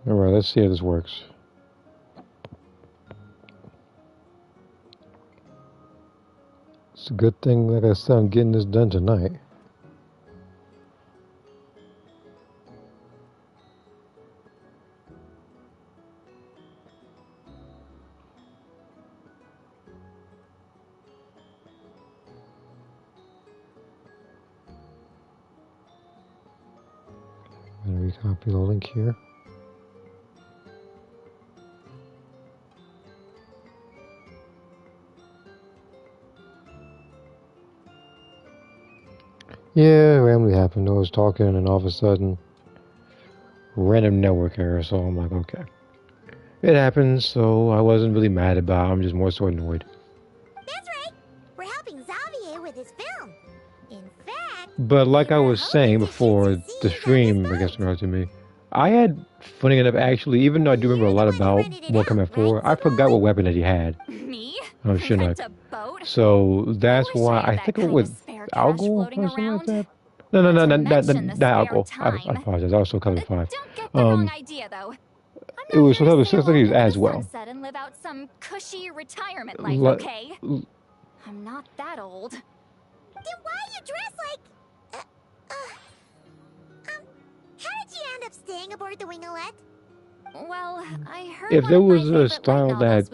Alright, let's see how this works. It's a good thing, like I said, I'm getting this done tonight. I'm going to recopy the link here. Yeah, randomly happened. I was talking and all of a sudden, random network error, so I'm like, okay. It happens, so I wasn't really mad about it. I'm just more so annoyed. That's right. We're helping Xavier with his film. In fact, But like I was saying before, the stream, I guess, interrupted me. I had, funny enough, actually, even though I do remember a lot about Warcraft 4, I forgot what weapon that he had. Me? Oh, shouldn't I? A boat? So that's why I think it was Algol or something like that. No, not Algol. I apologize. I was so color 5. Don't get the wrong idea, though. It was something with 6 degrees as well. And live out some cushy retirement life, okay? I'm not that old. Then why you dress like... how did you end up staying aboard the Winglet? Well, I heard if there was a style that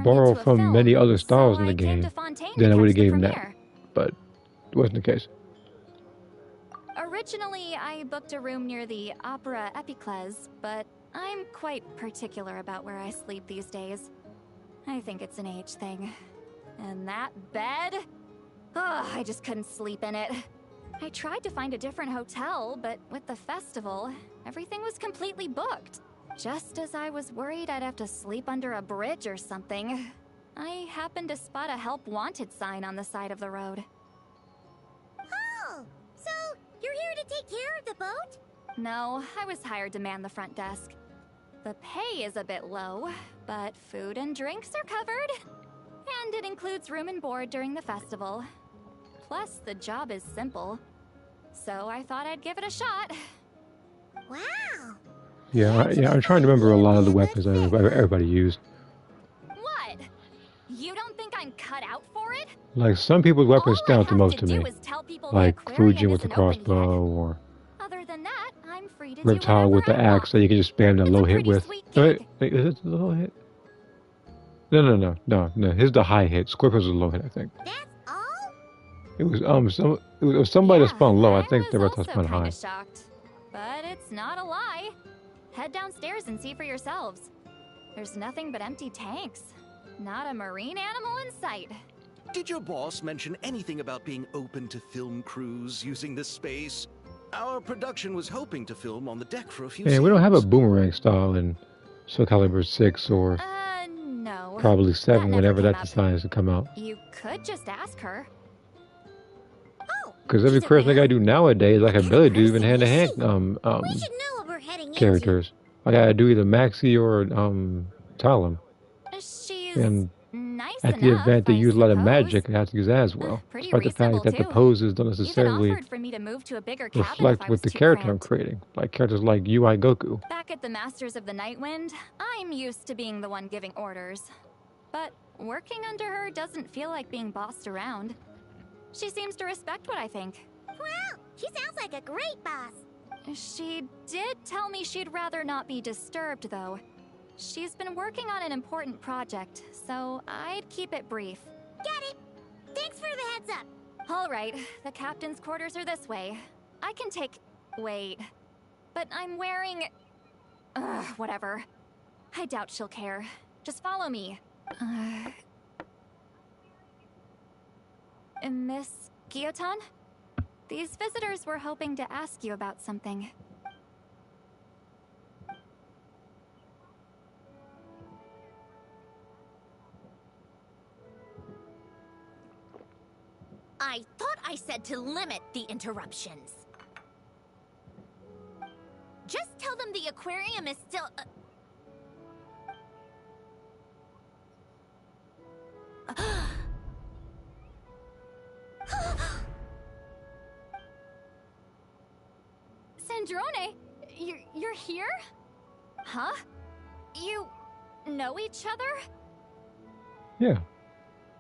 borrowed from many other styles in the game, then I would have given that. But it wasn't the case. Originally, I booked a room near the Opera Epicles, but I'm quite particular about where I sleep these days. I think it's an age thing. And that bed? Ugh, I just couldn't sleep in it. I tried to find a different hotel, but with the festival, everything was completely booked. Just as I was worried I'd have to sleep under a bridge or something, I happened to spot a help wanted sign on the side of the road. Oh, so you're here to take care of the boat? No, I was hired to man the front desk. The pay is a bit low, but food and drinks are covered. And it includes room and board during the festival. Plus, the job is simple. So I thought I'd give it a shot. Wow. Yeah, I'm trying to remember a lot of the weapons everybody used. What? You don't think I'm cut out for it? Like, some people's weapons stand out the most to me. Like Fujian with the crossbow, or other than that, I'm free to Reptile with the axe that you can just spam the low hit with. Wait, is it the low hit? No. Here's the high hit. Scorpion's the low hit, I think. That's all? It was somebody that spun low. I think the Reptile spun high. Shocked, but it's not a lie. Head downstairs and see for yourselves. There's nothing but empty tanks. Not a marine animal in sight. Did your boss mention anything about being open to film crews using this space? Our production was hoping to film on the deck for a few scenes. We don't have a boomerang style in Soul Calibur 6 or no. Probably 7 whenever that decides to come out. You could just ask her. Because every person I gotta do nowadays, like I barely do even hand-to-hand characters. I gotta do either Maxi or Talon. She's and nice at the enough, event they I use a lot of suppose. magic, I have to use that as well. Despite the fact that the too. poses don't Even necessarily offered for me to move to a bigger cabin if reflect I with was the too character I'm cramped. creating. Like characters like UI Goku. Back at the Masters of the Nightwind, I'm used to being the one giving orders. But working under her doesn't feel like being bossed around. She seems to respect what I think. Wow, she sounds like a great boss. She did tell me she'd rather not be disturbed, though. She's been working on an important project, so I'd keep it brief. Got it. Thanks for the heads up. All right, the captain's quarters are this way. I can take... Wait. But I'm wearing... whatever. I doubt she'll care. Just follow me. Miss Guillotin? These visitors were hoping to ask you about something. I thought I said to limit the interruptions. Just tell them the aquarium is still... Sandrone, you're here? Huh? You know each other? Yeah.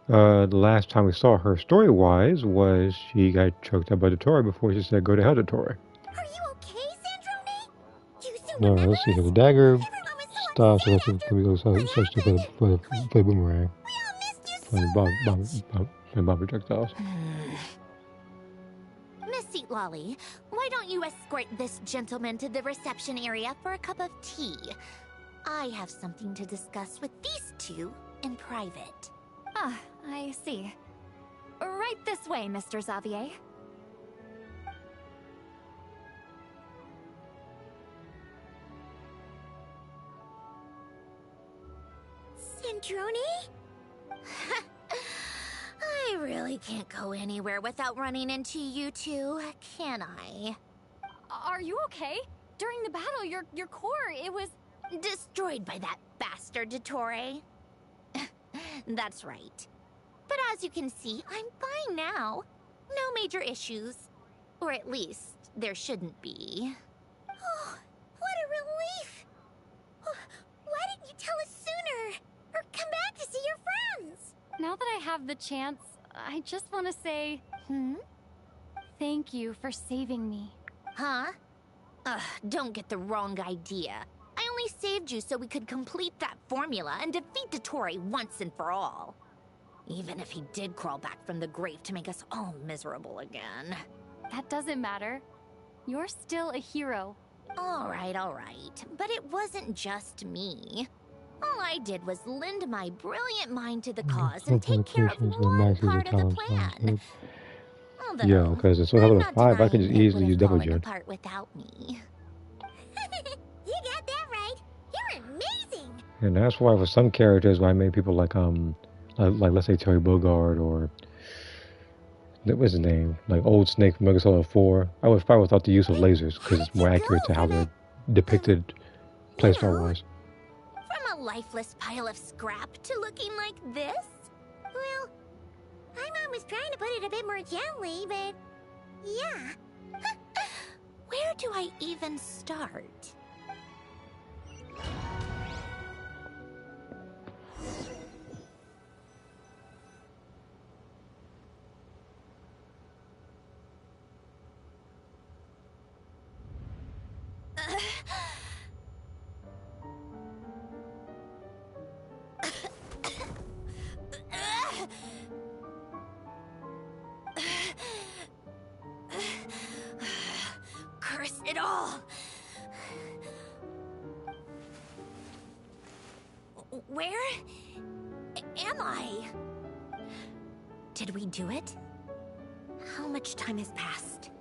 The last time we saw her story-wise was she got choked up by the Tory before she said go to hell to Tory. Are you okay, Sandrone? You still Alright, remember let's see here. us? The dagger Everyone was so stops upset so after we go what such for happened. the boomerang. We all missed you And so much. bomb projectiles. Miss Seat Lolly, why don't you escort this gentleman to the reception area for a cup of tea? I have something to discuss with these two in private. Ah, I see. Right this way, Mr. Xavier. Sandrone? I really can't go anywhere without running into you two, can I? Are you okay? During the battle, your core, it was... Destroyed by that bastard Dottore. That's right. But as you can see, I'm fine now. No major issues. Or at least, there shouldn't be. Oh, what a relief! Why didn't you tell us sooner? Or come back to see your friends? Now that I have the chance, I just want to say... Thank you for saving me. Huh? Don't get the wrong idea. I only saved you so we could complete that formula and defeat Dottore once and for all. Even if he did crawl back from the grave to make us all miserable again. That doesn't matter. You're still a hero. All right. But it wasn't just me. All I did was lend my brilliant mind to the cause and take care of one part of the plan. Although, Yeah, because it's so I'm level not 5, I can denying just it easily use would've double fallen jet. apart without me. You got that right. You're amazing. And that's why for some characters, I made people like let's say Terry Bogard or what's his name, like Old Snake from Metal Solid 4. I would probably thought the use of lasers because it's more accurate to how they're depicted playstyle wise. From a lifeless pile of scrap to looking like this? Well, my mom was trying to put it a bit more gently, but yeah. Where do I even start? Curse it all! Where am I? Did we do it? How much time has passed?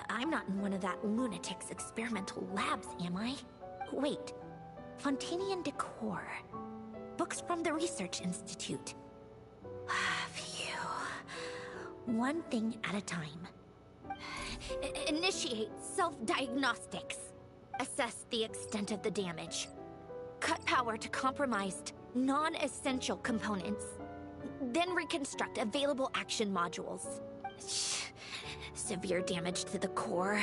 I'm not in one of that lunatic's experimental labs, am I? Wait, Fontanian decor. Books from the Research Institute. Phew. One thing at a time. Initiate self-diagnostics. Assess the extent of the damage. Cut power to compromised, non-essential components. Then reconstruct available action modules. Severe damage to the core.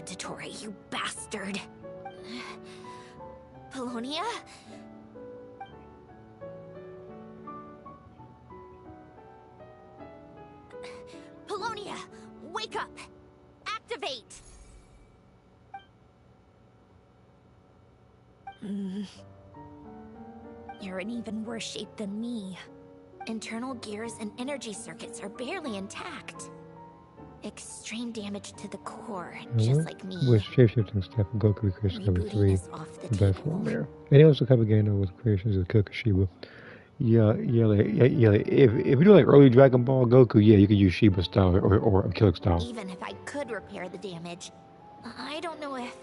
Dottore, you bastard. Polonia? Polonia, wake up! Activate! You're in even worse shape than me. Internal gears and energy circuits are barely intact. Extreme damage to the core, just like me. With shapeshifting stuff, Goku creates cover Rebooting 3. is off the Bad table. form there. And he also covered again with creations of Kokoshiba. Yeah. If you do like early Dragon Ball Goku, yeah, you could use Shiba style or Akilic style. Even if I could repair the damage, I don't know if...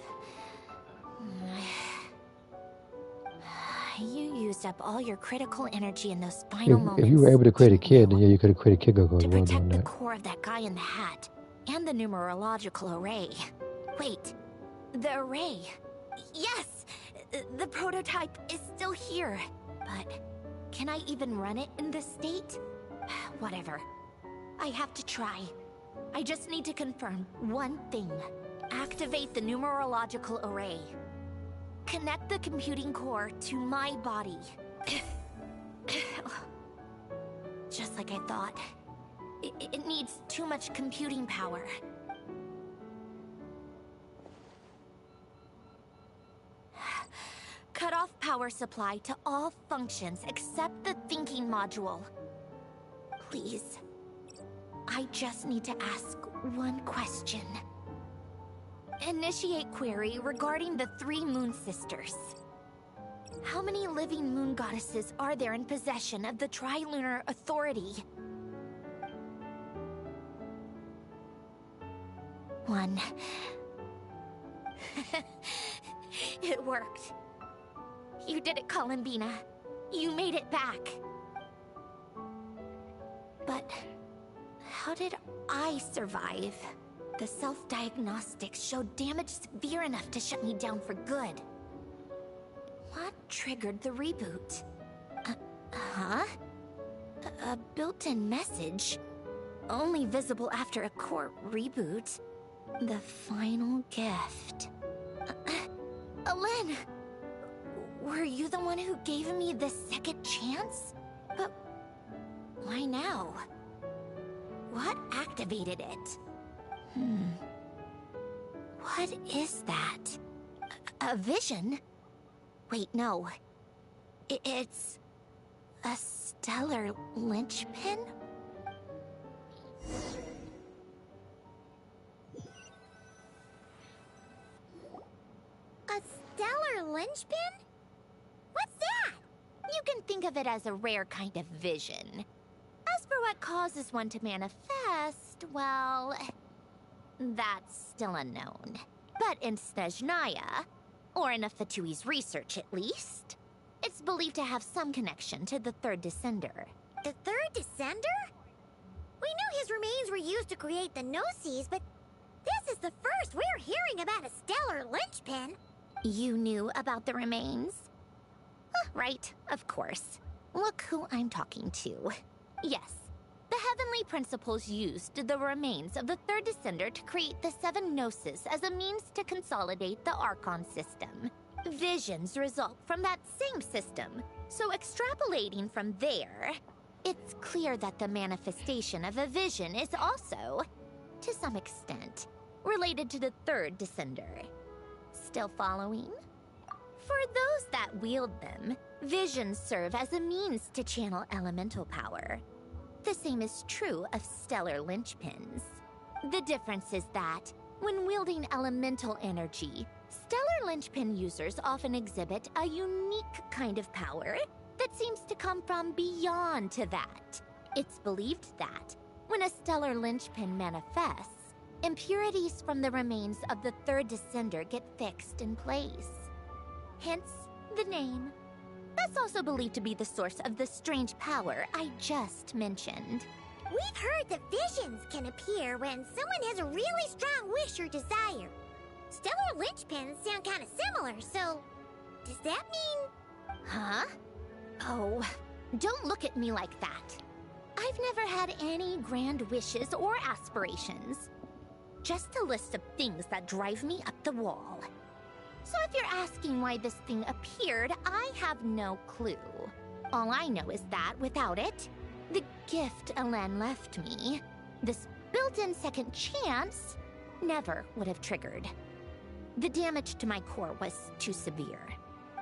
You used up all your critical energy in those final moments. If you were able to create a didn't kid, you? then yeah, you could have created Kid Goku as To well protect doing the that. core of that guy in the hat, and the numerological array. Wait, the array. Yes! The prototype is still here. But can I even run it in this state? Whatever. I have to try. I just need to confirm one thing. Activate the numerological array. Connect the computing core to my body. Just like I thought. It needs too much computing power. Cut off power supply to all functions except the thinking module. Please. I just need to ask one question. Initiate query regarding the 3 moon sisters. How many living moon goddesses are there in possession of the Trilunar Authority? 1. It worked. You did it, Columbina. You made it back. But how did I survive? The self-diagnostics showed damage severe enough to shut me down for good. What triggered the reboot? Huh? A built-in message? Only visible after a core reboot. The final gift. Alen! Were you the one who gave me this second chance? But why now? What activated it? What is that? A vision? Wait, no. It's a stellar linchpin? A stellar linchpin? What's that? You can think of it as a rare kind of vision. As for what causes one to manifest, well, that's still unknown. But in Snezhnaya, or in a Fatui's research at least, it's believed to have some connection to the Third Descender. The Third Descender? We knew his remains were used to create the Gnosis, but this is the first we're hearing about a stellar linchpin. You knew about the remains? Right, of course. Look who I'm talking to. Yes, the Heavenly Principles used the remains of the Third Descender to create the 7 Gnosis as a means to consolidate the Archon system. Visions result from that same system, so extrapolating from there, it's clear that the manifestation of a vision is also, to some extent, related to the Third Descender. Still following? For those that wield them, visions serve as a means to channel elemental power. The same is true of stellar linchpins. The difference is that, when wielding elemental energy, stellar linchpin users often exhibit a unique kind of power that seems to come from beyond to that. It's believed that, when a stellar linchpin manifests, impurities from the remains of the Third Descender get fixed in place. Hence, the name. That's also believed to be the source of the strange power I just mentioned. We've heard that visions can appear when someone has a really strong wish or desire. Stellar linchpins sound kind of similar, so does that mean... Huh? Oh, don't look at me like that. I've never had any grand wishes or aspirations. Just a list of things that drive me up the wall. So if you're asking why this thing appeared, I have no clue. All I know is that without it, the gift Alen left me, this built-in second chance, never would have triggered. The damage to my core was too severe.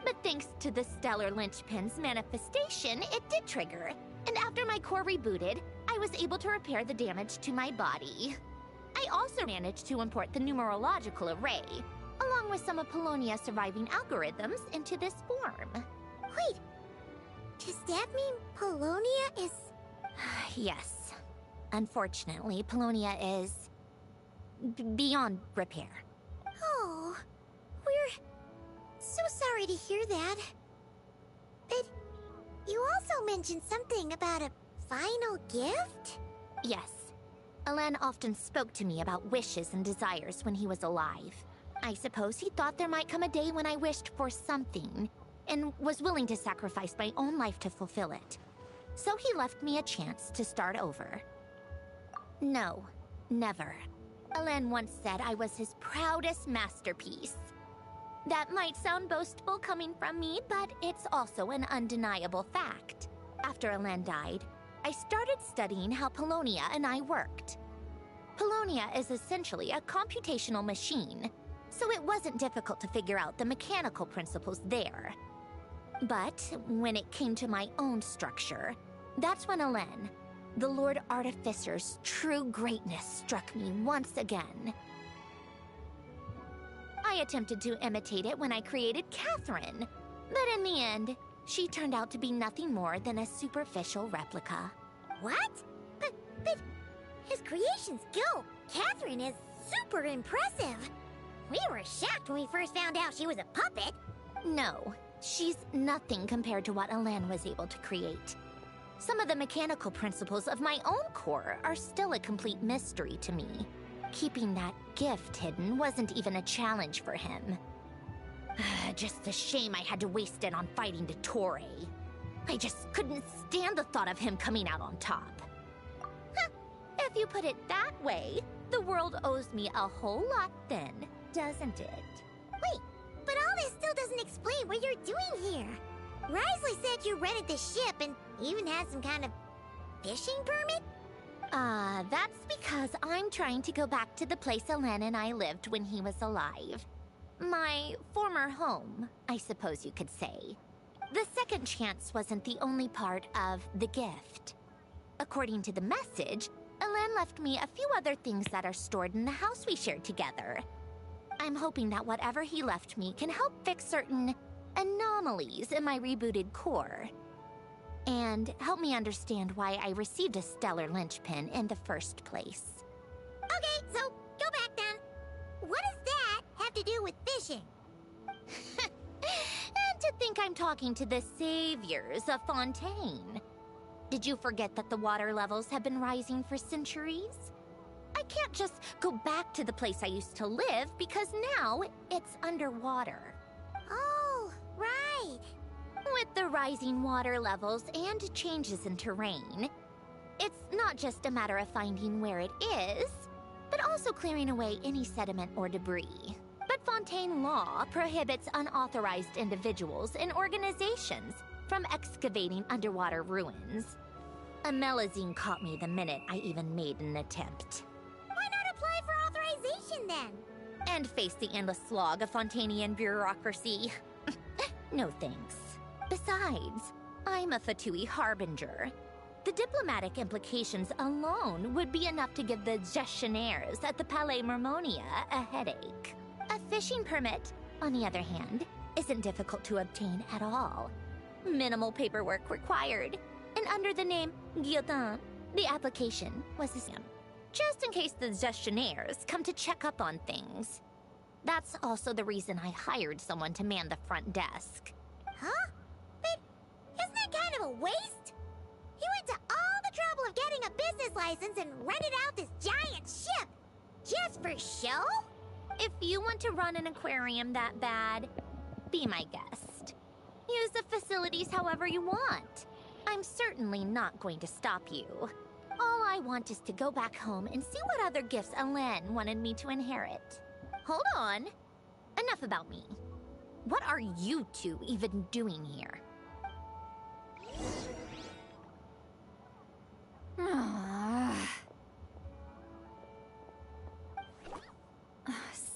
But thanks to the stellar linchpin's manifestation, it did trigger. And after my core rebooted, I was able to repair the damage to my body. I also managed to import the numerological array, along with some of Polonia's surviving algorithms, into this form. Wait, does that mean Polonia is... Yes. Unfortunately, Polonia is... beyond repair. Oh, we're so sorry to hear that. But you also mentioned something about a final gift? Yes. Alen often spoke to me about wishes and desires when he was alive. I suppose he thought there might come a day when I wished for something, and was willing to sacrifice my own life to fulfill it. So he left me a chance to start over. No, never. Alen once said I was his proudest masterpiece. That might sound boastful coming from me, but it's also an undeniable fact. After Elen died, I started studying how Polonia and I worked. Polonia is essentially a computational machine, so it wasn't difficult to figure out the mechanical principles there. But when it came to my own structure, that's when Elen, the Lord Artificer's true greatness, struck me once again. I attempted to imitate it when I created Catherine, but in the end, she turned out to be nothing more than a superficial replica. What? But his creation skill, Catherine, is super impressive. We were shocked when we first found out she was a puppet. No, she's nothing compared to what Elen was able to create. Some of the mechanical principles of my own core are still a complete mystery to me. Keeping that gift hidden wasn't even a challenge for him. Just a shame I had to waste it on fighting Dottore. I just couldn't stand the thought of him coming out on top. If you put it that way, the world owes me a whole lot then, doesn't it? Wait, but all this still doesn't explain what you're doing here. Risley said you rented the ship and even had some kind of fishing permit? That's because I'm trying to go back to the place Elen and I lived when he was alive. My former home, I suppose you could say. The second chance wasn't the only part of the gift. According to the message, Elen left me a few other things that are stored in the house we shared together. I'm hoping that whatever he left me can help fix certain anomalies in my rebooted core. And help me understand why I received a stellar linchpin in the first place. Okay, so go back then. What does that have to do with fishing? And to think I'm talking to the saviors of Fontaine. Did you forget that the water levels have been rising for centuries? I can't just go back to the place I used to live because now it's underwater. Oh, right. With the rising water levels and changes in terrain, it's not just a matter of finding where it is, but also clearing away any sediment or debris. But Fontaine law prohibits unauthorized individuals and organizations from excavating underwater ruins. A Melazine caught me the minute I even made an attempt. Why not apply for authorization then? And face the endless slog of Fontainian bureaucracy. No thanks. Besides, I'm a Fatui harbinger. The diplomatic implications alone would be enough to give the gestionnaires at the Palais Mermonia a headache. A fishing permit, on the other hand, isn't difficult to obtain at all. Minimal paperwork required, and under the name Guillotin, the application was the same. Just in case the gestionnaires come to check up on things. That's also the reason I hired someone to man the front desk. Huh? But isn't that kind of a waste? He went to all the trouble of getting a business license and rented out this giant ship. Just for show? If you want to run an aquarium that bad, be my guest. Use the facilities however you want. I'm certainly not going to stop you. All I want is to go back home and see what other gifts Elen wanted me to inherit. Hold on. Enough about me. What are you two even doing here?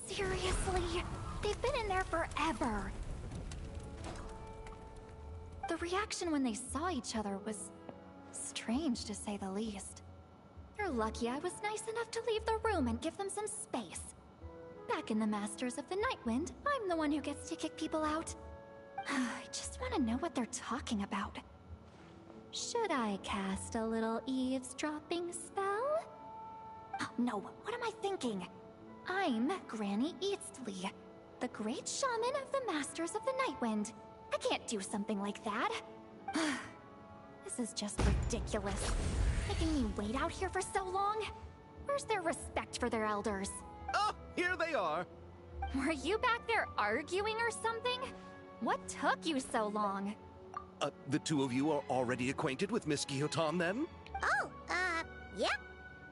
Seriously? They've been in there forever. The reaction when they saw each other was strange, to say the least. You're lucky I was nice enough to leave the room and give them some space. Back in the Masters of the Nightwind, I'm the one who gets to kick people out. I just want to know what they're talking about. Should I cast a little eavesdropping spell? Oh, no, what am I thinking? I'm Granny Eastley, the great shaman of the Masters of the Nightwind. I can't do something like that. This is just ridiculous. Making me wait out here for so long? Where's their respect for their elders? Oh, here they are. Were you back there arguing or something? What took you so long? The two of you are already acquainted with Miss Guillotin, then? Oh, yep.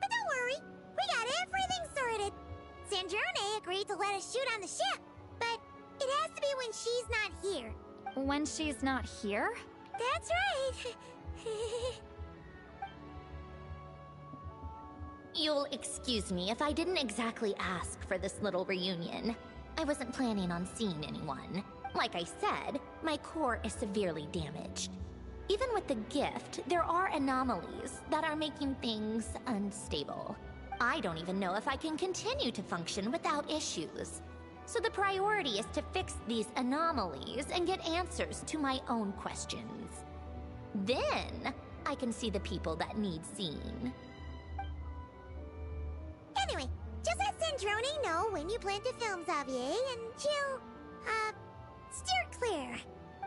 But don't worry, we got everything sorted. Sandrone agreed to let us shoot on the ship, but It has to be when she's not here. When she's not here? That's right. You'll excuse me if I didn't exactly ask for this little reunion. I wasn't planning on seeing anyone. Like I said, my core is severely damaged. Even with the gift, there are anomalies that are making things unstable. I don't even know if I can continue to function without issues. So the priority is to fix these anomalies and get answers to my own questions. Then, I can see the people that need seeing. Anyway, just let Sandrone know when you plan to film Xavier, and she'll, steer clear.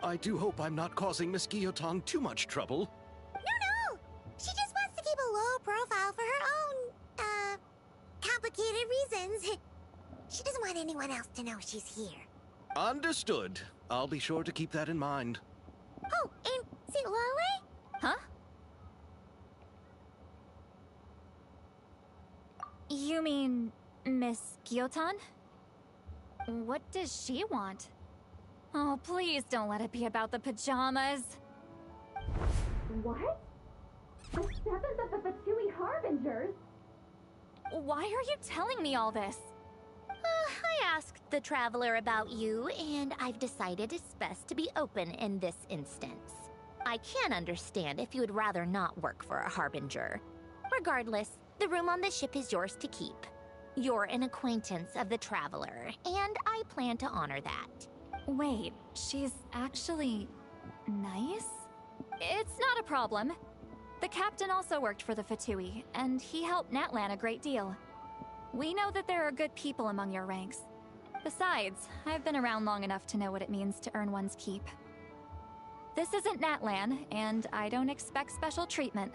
I do hope I'm not causing Miss Guillotin too much trouble. No! She just wants to keep a low profile for her own, complicated reasons. She doesn't want anyone else to know she's here. Understood. I'll be sure to keep that in mind. Oh, and see Lale? Huh? You mean Miss Guillotin? What does she want? Oh, please don't let it be about the pajamas. What? The seventh of the Fatui Harbingers? Why are you telling me all this? I asked the Traveler about you, and I've decided it's best to be open in this instance. I can understand if you would rather not work for a Harbinger. Regardless, the room on the ship is yours to keep. You're an acquaintance of the Traveler, and I plan to honor that. Wait, she's actually nice? It's not a problem. The captain also worked for the Fatui, and he helped Natlan a great deal. We know that there are good people among your ranks. Besides, I've been around long enough to know what it means to earn one's keep. This isn't Natlan, and I don't expect special treatment.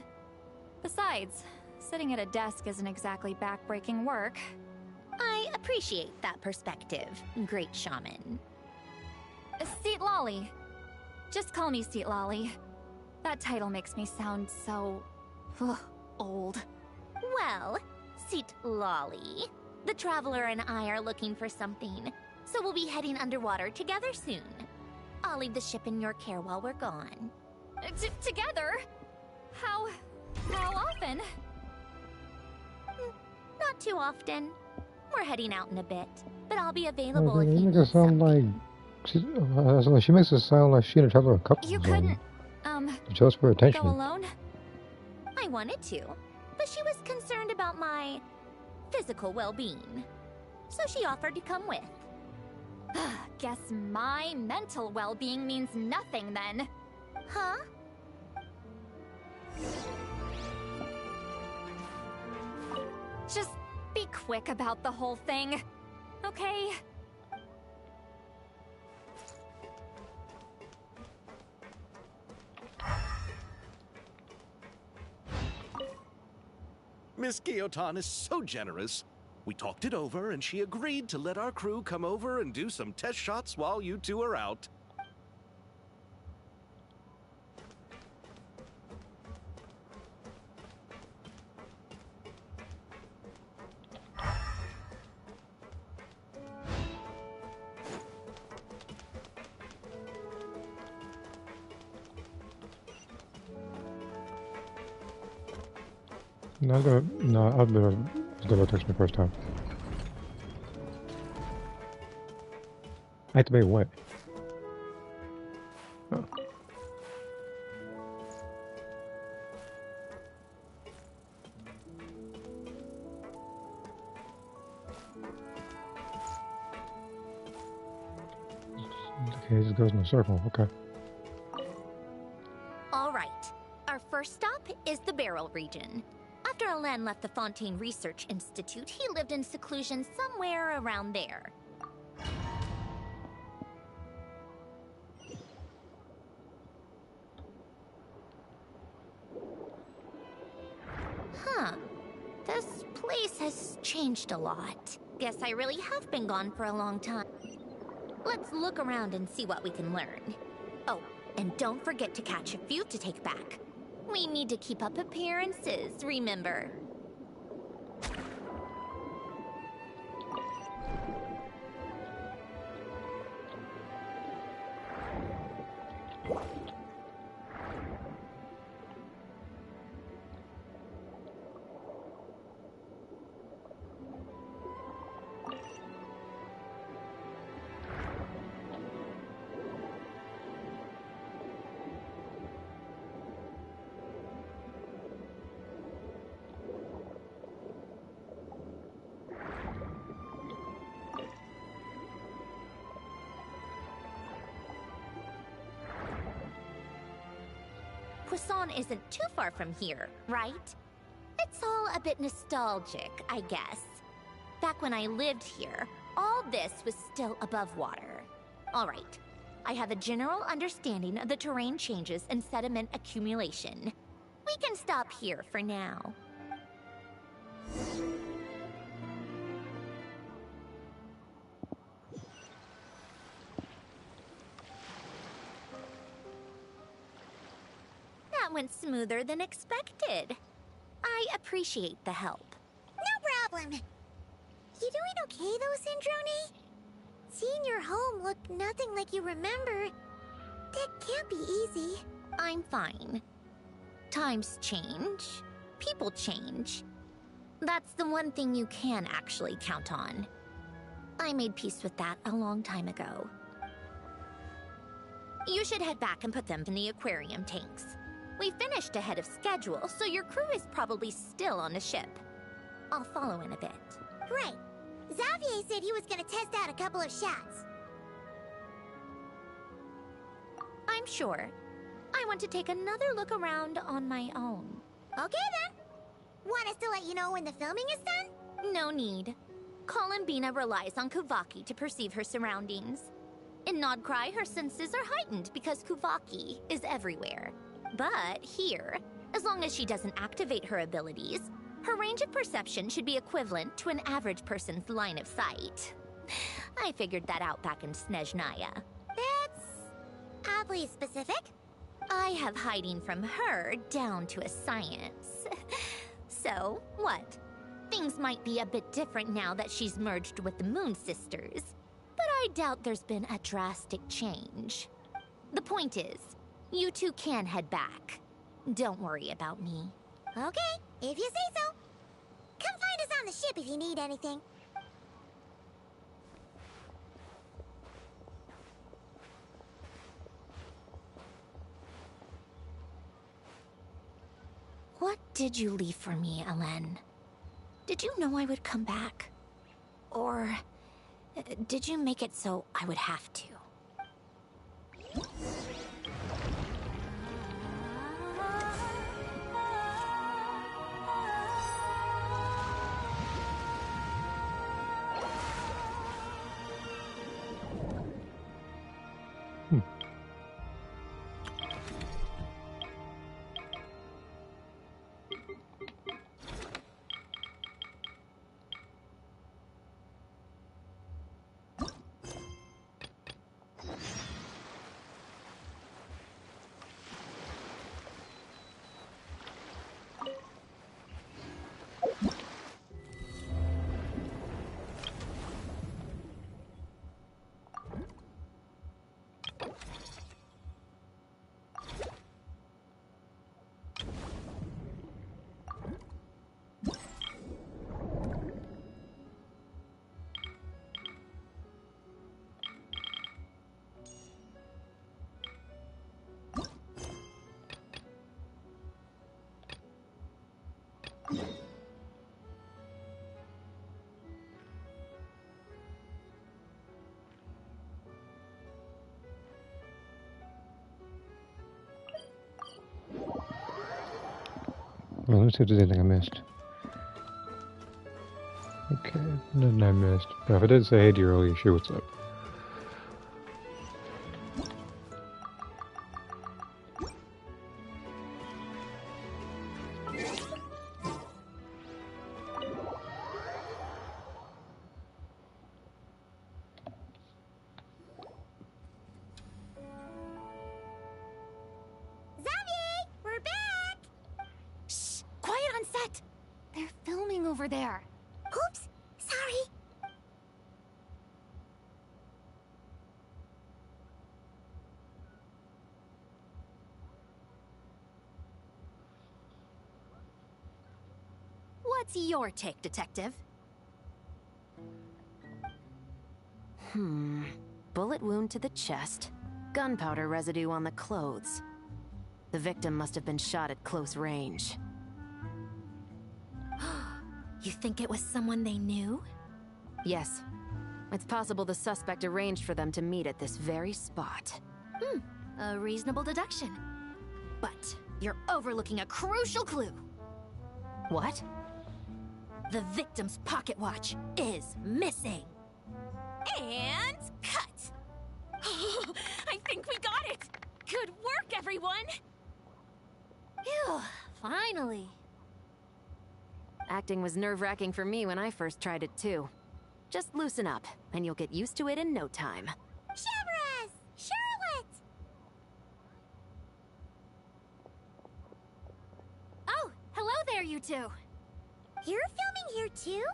Besides, sitting at a desk isn't exactly back-breaking work. I appreciate that perspective, great shaman. Seat Lolly. Just call me Seat Lolly. That title makes me sound so... old. Well, Seat Lolly, the Traveler and I are looking for something, so we'll be heading underwater together soon. I'll leave the ship in your care while we're gone. Together? How often? Not too often. We're heading out in a bit, but I'll be Oh, available they if you make need it sound like she makes it sound like she and the Traveler are couples. You couldn't, Just for attention. go alone? I wanted to, but she was concerned about my physical well-being. So she offered to come with. Guess my mental well-being means nothing then. Huh? Just be quick about the whole thing, okay? Miss Guillotin is so generous. We talked it over, and she agreed to let our crew come over and do some test shots while you two are out. No, I'll go text me first time. Activate what? Oh. Okay, it just goes in a circle. Okay. All right. Our first stop is the Beryl region. After Alain left the Fontaine Research Institute, he lived in seclusion somewhere around there. Huh. This place has changed a lot. Guess I really have been gone for a long time. Let's look around and see what we can learn. Oh, and don't forget to catch a few to take back. We need to keep up appearances, remember? Croissant isn't too far from here, right? It's all a bit nostalgic, I guess. Back when I lived here, all this was still above water. All right, I have a general understanding of the terrain changes and sediment accumulation. We can stop here for now. That went smoother than expected. I appreciate the help. No problem. You doing okay though, Syndrome? Seeing your home look nothing like you remember, that can't be easy. I'm fine. Times change. People change. That's the one thing you can actually count on. I made peace with that a long time ago. You should head back and put them in the aquarium tanks. We finished ahead of schedule, so your crew is probably still on the ship. I'll follow in a bit. Right. Xavier said he was gonna test out a couple of shots. I'm sure. I want to take another look around on my own. Okay then. Want us to let you know when the filming is done? No need. Columbina relies on Kuvaki to perceive her surroundings. In Nodcry, her senses are heightened because Kuvaki is everywhere. But here, as long as she doesn't activate her abilities, her range of perception should be equivalent to an average person's line of sight. I figured that out back in Snezhnaya. That's oddly specific. I have hiding from her down to a science. So, what? Things might be a bit different now that she's merged with the Moon Sisters, but I doubt there's been a drastic change. The point is, you two can head back. Don't worry about me. Okay, if you say so. Come find us on the ship if you need anything. What did you leave for me, Elen? Did you know I would come back? Or did you make it so I would have to? Well, let's see if there's anything I missed. Okay, nothing I missed. But if I did say hey to you earlier, sure, what's up? Xavier, we're back! Shh! Quiet on set! They're filming over there. Oops, sorry. What's your take, Detective? Bullet wound to the chest. Gunpowder residue on the clothes. The victim must have been shot at close range. You think it was someone they knew? Yes. It's possible the suspect arranged for them to meet at this very spot. A reasonable deduction. But You're overlooking a crucial clue. What? The victim's pocket watch is missing. And cut! I think we got it! Good work, everyone! Phew, finally. Acting was nerve-wracking for me when I first tried it too. Just loosen up, and you'll get used to it in no time. Severus! Charlotte! Oh, hello there, you two. You're filming here too?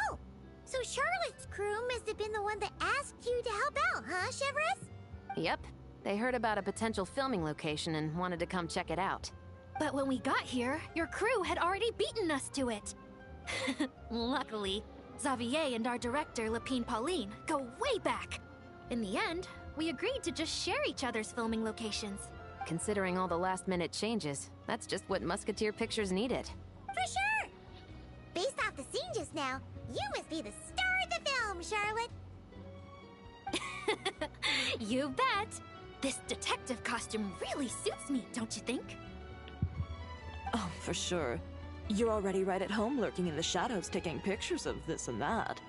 Oh, so Charlotte's crew must have been the one that asked you to help out, huh, Severus? Yep. They heard about a potential filming location and wanted to come check it out. But when we got here, your crew had already beaten us to it. Luckily, Xavier and our director, Lapine Pauline, go way back. In the end, we agreed to just share each other's filming locations. Considering all the last-minute changes, that's just what Musketeer Pictures needed. For sure! Based off the scene just now, you must be the star of the film, Charlotte! You bet! This detective costume really suits me, don't you think? Oh, for sure. You're already right at home lurking in the shadows taking pictures of this and that.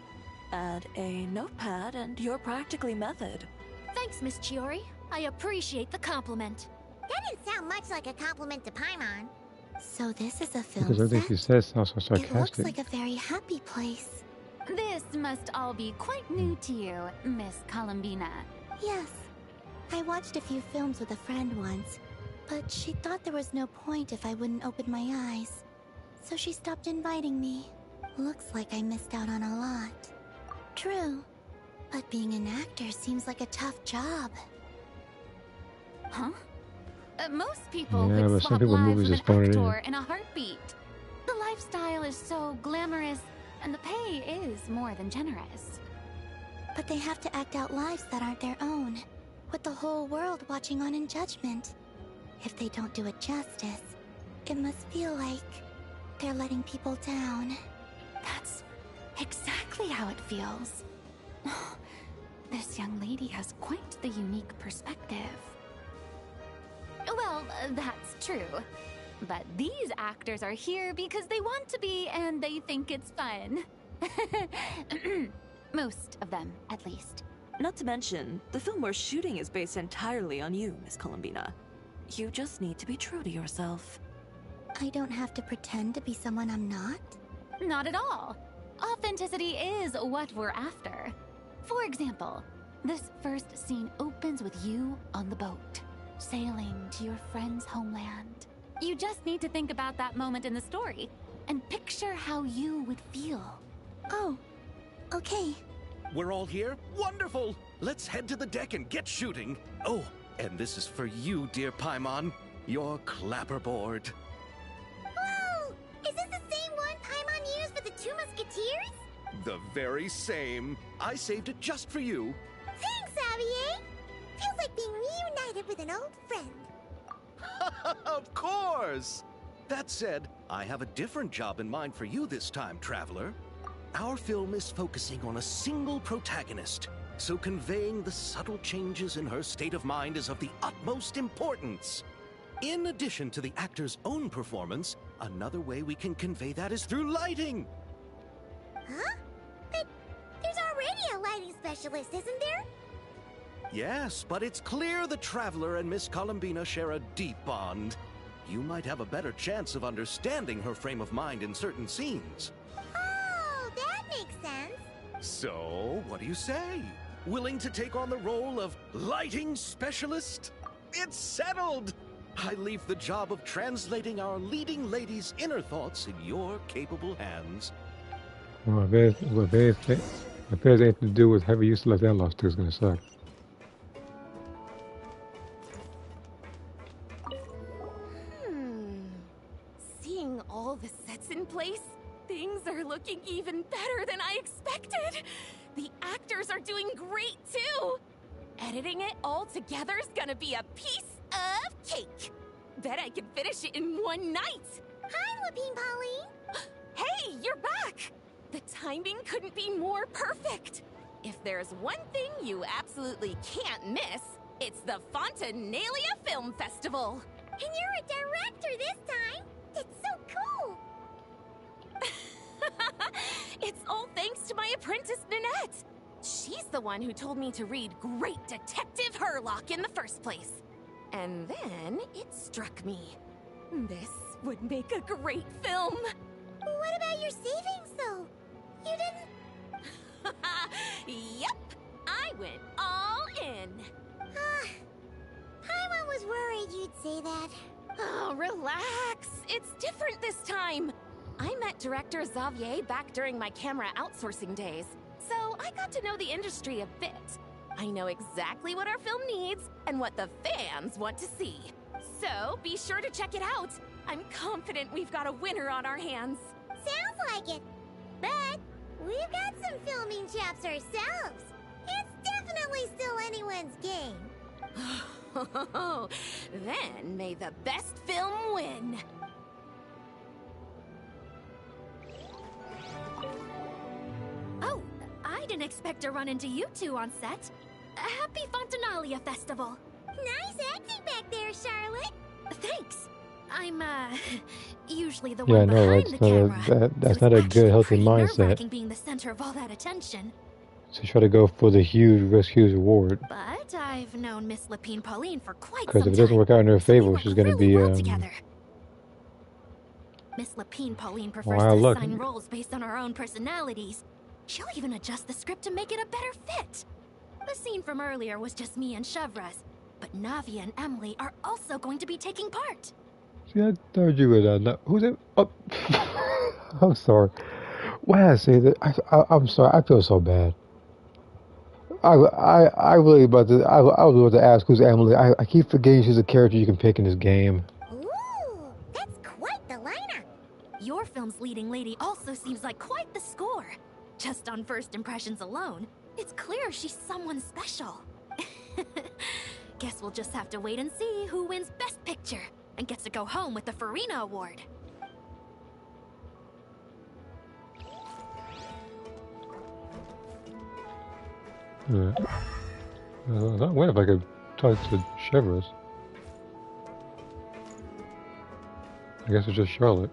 Add a notepad and you're practically method. Thanks, Miss Chiori. I appreciate the compliment. That didn't sound much like a compliment to Paimon. So this is a film Because everything she set? says sounds so It looks sarcastic. like a very happy place. This must all be quite new to you, Miss Columbina. Yes. I watched a few films with a friend once, but she thought there was no point if I wouldn't open my eyes. So she stopped inviting me. Looks like I missed out on a lot. True. But being an actor seems like a tough job. Huh? Most people Yeah, would but swap some people lives movies with just phone an it in. actor in a heartbeat. The lifestyle is so glamorous, and the pay is more than generous. But they have to act out lives that aren't their own, with the whole world watching on in judgment. If they don't do it justice, it must feel like they're letting people down. That's exactly how it feels. This young lady has quite the unique perspective. Well, that's true. But these actors are here because they want to be and they think it's fun. Most of them, at least. Not to mention, the film we're shooting is based entirely on you, Miss Columbina. You just need to be true to yourself. I don't have to pretend to be someone I'm not? Not at all. Authenticity is what we're after. For example, this first scene opens with you on the boat, sailing to your friend's homeland. You just need to think about that moment in the story and picture how you would feel. Oh, okay. We're all here? Wonderful! Let's head to the deck and get shooting. Oh, and this is for you, dear Paimon. Your clapperboard. Whoa! Is this the same one Paimon used for the Two Musketeers? The very same. I saved it just for you. Thanks, Xavier! Feels like being reunited with an old friend. Of course! That said, I have a different job in mind for you this time, Traveler. Our film is focusing on a single protagonist, so conveying the subtle changes in her state of mind is of the utmost importance. In addition to the actor's own performance, another way we can convey that is through lighting. Huh? But there's already a lighting specialist, isn't there? Yes, but it's clear the Traveler and Miss Columbina share a deep bond. You might have a better chance of understanding her frame of mind in certain scenes. Oh, that makes sense. So, what do you say? Willing to take on the role of lighting specialist? It's settled! I leave the job of translating our leading lady's inner thoughts in your capable hands. Well, if it has anything to do with heavy use of left analog stick, it's gonna suck. Seeing all the sets in place, things are looking even better than I expected. The actors are doing great too. Editing it all together is gonna be a piece of cake. Bet I can finish it in one night. Hi, Lapine Pauline. Hey, you're back! The timing couldn't be more perfect. If there's one thing you absolutely can't miss, it's the Fontanalia Film Festival. And you're a director this time! That's so cool! It's all thanks to my apprentice, Ninette. She's the one who told me to read Great Detective Herlock in the first place. And then it struck me. This would make a great film. What about your savings, though? You didn't... Yep, I went all in. Paimon was worried you'd say that. Oh, relax. It's different this time. I met director Xavier back during my camera outsourcing days, so I got to know the industry a bit. I know exactly what our film needs and what the fans want to see. So be sure to check it out. I'm confident we've got a winner on our hands. Sounds like it. But we've got some filming chops ourselves. It's definitely still anyone's game. Then may the best film win. Oh, I didn't expect to run into you two on set. Happy Fontanalia Festival. Nice acting back there, Charlotte. Thanks. I'm, usually the Yeah, one no, behind the camera. that's so not a it's good, actually healthy pretty mindset. nerve-wracking being the center of all that attention. So try to go for the huge risk, huge reward. But I've known Miss Lapine Pauline for quite some Because time. if it doesn't work out in her so we favor, work she's going to really be, well together. Miss Lapine Pauline prefers Wild to luck. assign roles based on our own personalities. She'll even adjust the script to make it a better fit. The scene from earlier was just me and Chevres, but Navia and Emily are also going to be taking part. See, I thought you would, who's it? Oh, I'm sorry. Why did I say that? I'm sorry, I feel so bad. I really about to, I was about to ask who's Emily. I keep forgetting she's a character you can pick in this game. Ooh, that's quite the lineup. Your film's leading lady also seems like quite the score. Just on first impressions alone, it's clear she's someone special. Guess we'll just have to wait and see who wins Best Picture and gets to go home with the Farina Award. What if I could talk to Chevres? I guess it's just Charlotte.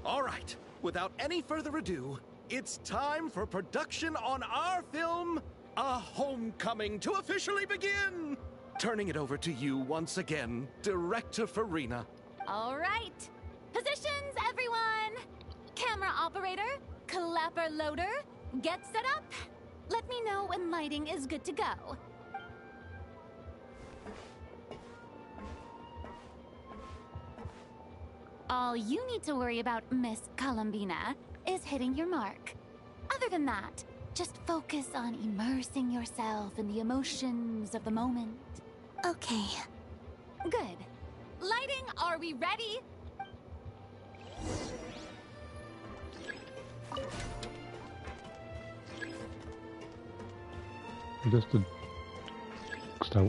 All right, without any further ado, it's time for production on our film, A Homecoming, to officially begin. Turning it over to you once again, Director Farina. All right. Positions, everyone. Camera operator, clapper loader, get set up. Let me know when lighting is good to go. All you need to worry about, Miss Columbina, is hitting your mark. Other than that, just focus on immersing yourself in the emotions of the moment. Okay. Good. Lighting, are we ready? Just a stop.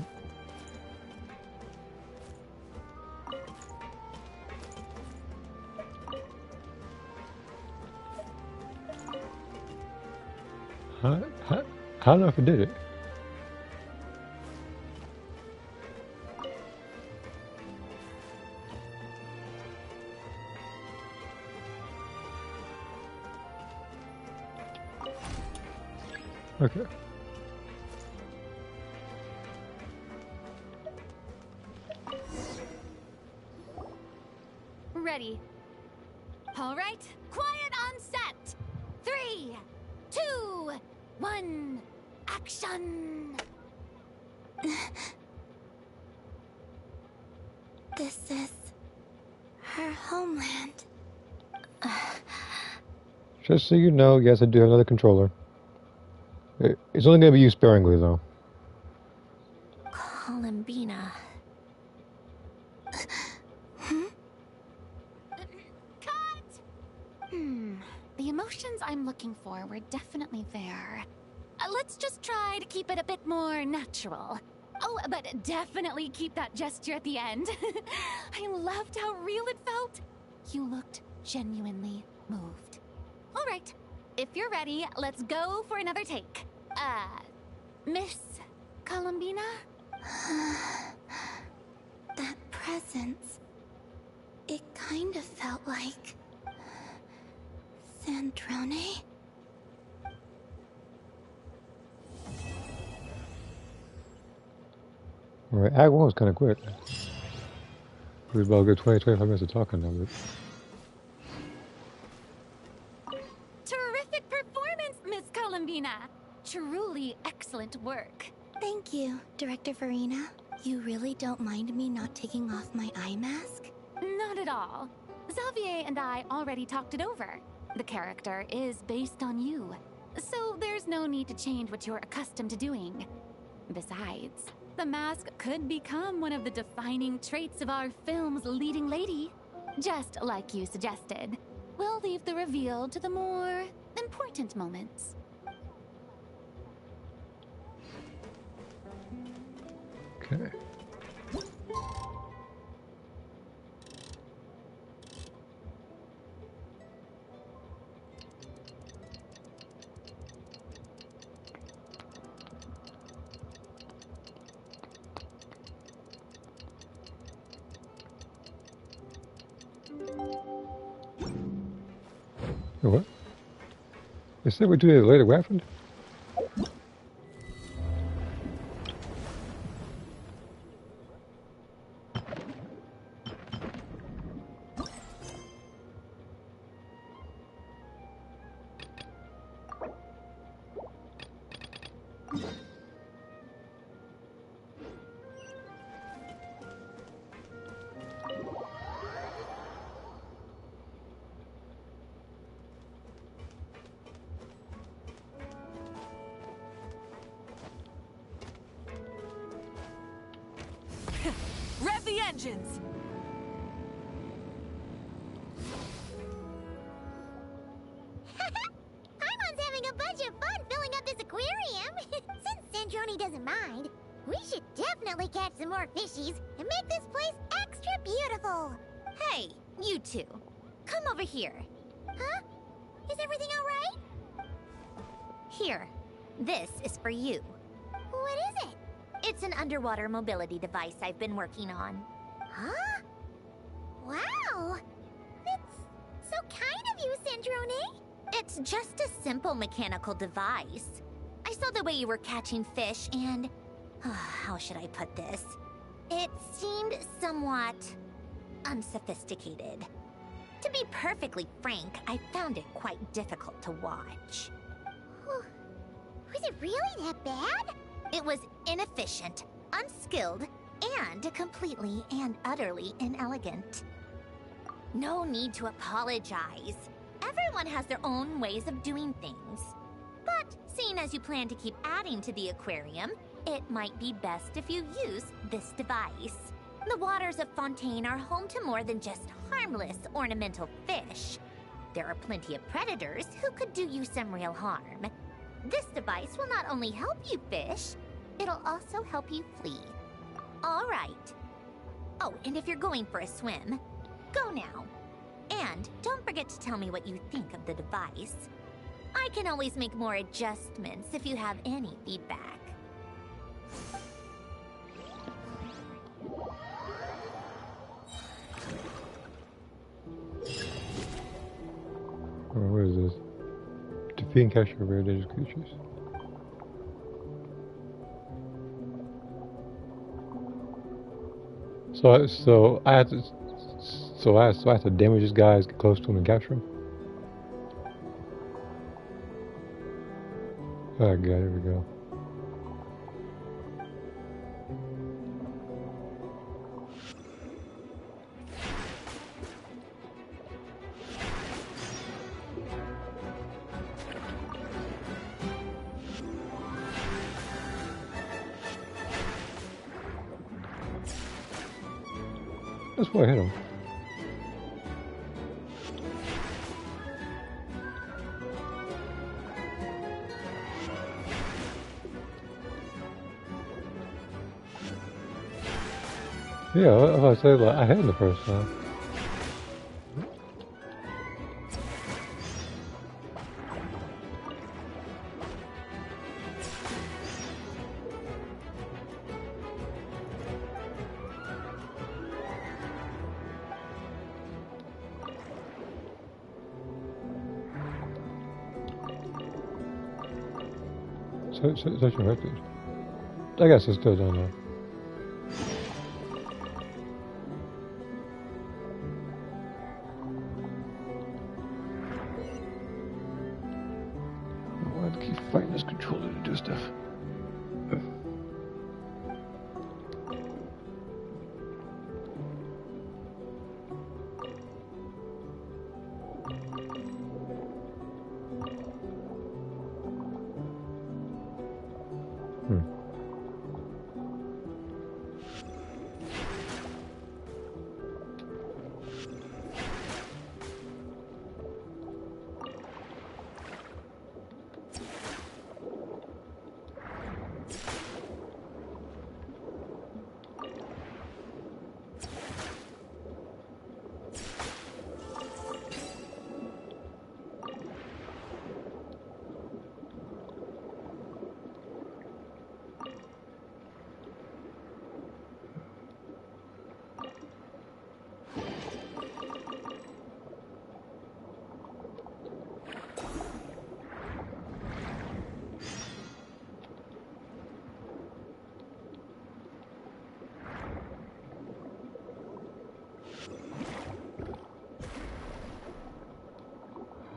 I don't know if it did it. Okay. Ready. All right, quiet on set. 3, 2, 1, action. This is her homeland. Just so you know, yes, I do have another controller. It's only going to be used sparingly, though. Columbina. Cut! The emotions I'm looking for were definitely there. Let's just try to keep it a bit more natural. Oh, but definitely keep that gesture at the end. I loved how real it felt. You looked genuinely moved. All right, If you're ready, let's go for another take. Miss Columbina? That presence. It kind of felt like... Sandrone? Alright, Act 1 was kind of quick. We was about a good 20-25 minutes of talking of it. Terrific performance, Miss Columbina! Truly excellent work. Thank you, Director Farina. You really don't mind me not taking off my eye mask? Not at all. Xavier and I already talked it over. The character is based on you, so there's no need to change what you're accustomed to doing. Besides, the mask could become one of the defining traits of our film's leading lady. Just like you suggested, we'll leave the reveal to the more important moments. Okay. What? They said we do it later. What happened? Rev the engines! Paimon's having a bunch of fun filling up this aquarium. Since Sandrone doesn't mind, we should definitely catch some more fishies and make this place extra beautiful. Hey, you two. Come over here. Huh? Is everything all right? Here. This is for you. What is it? It's an underwater mobility device I've been working on. Huh? Wow! That's so kind of you, Sandrone. It's just a simple mechanical device. I saw the way you were catching fish and... how should I put this? It seemed somewhat... unsophisticated. To be perfectly frank, I found it quite difficult to watch. Was it really that bad? It was inefficient, unskilled, and completely and utterly inelegant. No need to apologize. Everyone has their own ways of doing things. But seeing as you plan to keep adding to the aquarium, it might be best if you use this device. The waters of Fontaine are home to more than just harmless ornamental fish. There are plenty of predators who could do you some real harm. This device will not only help you fish, it'll also help you flee. All right. Oh, and if you're going for a swim, go now. And don't forget to tell me what you think of the device. I can always make more adjustments if you have any feedback. Oh, what is this? Defeat and capture rare dangerous creatures. So I have to damage this guy, get close to him, and capture him. Oh god, here we go. That's why I hit him. Yeah, I say like I hit him the first time. Such a message. I guess it's still down there. Why do I keep fighting this controller to do stuff?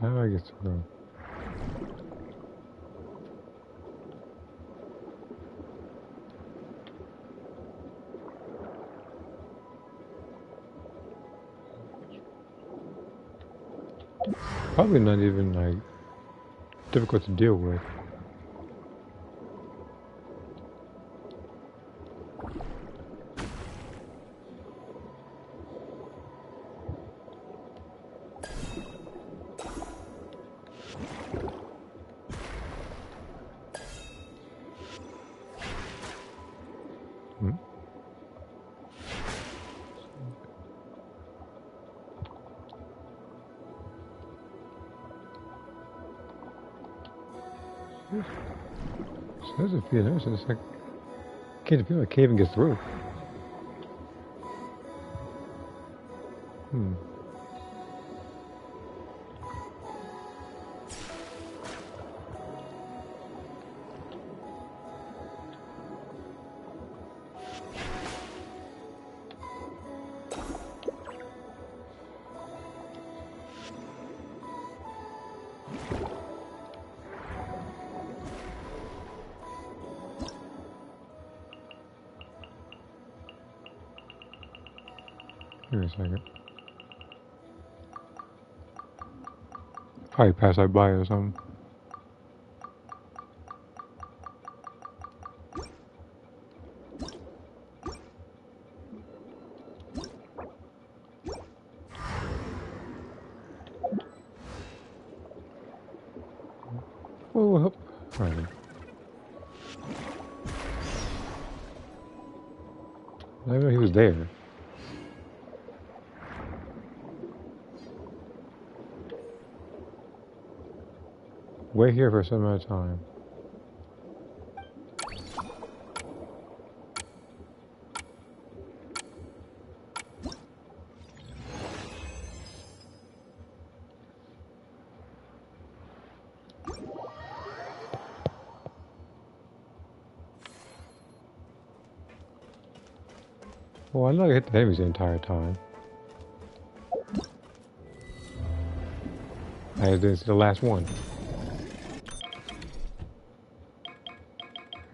How do I get through? Probably not even like difficult to deal with. There's a few. There's just like can't feel like I can't even get through. Give me a second. Probably pass that by or something. Oh, help. Right. I didn't know he was there. Wait here for some amount of time. Well, I know I hit the enemies the entire time. I didn't see the last one.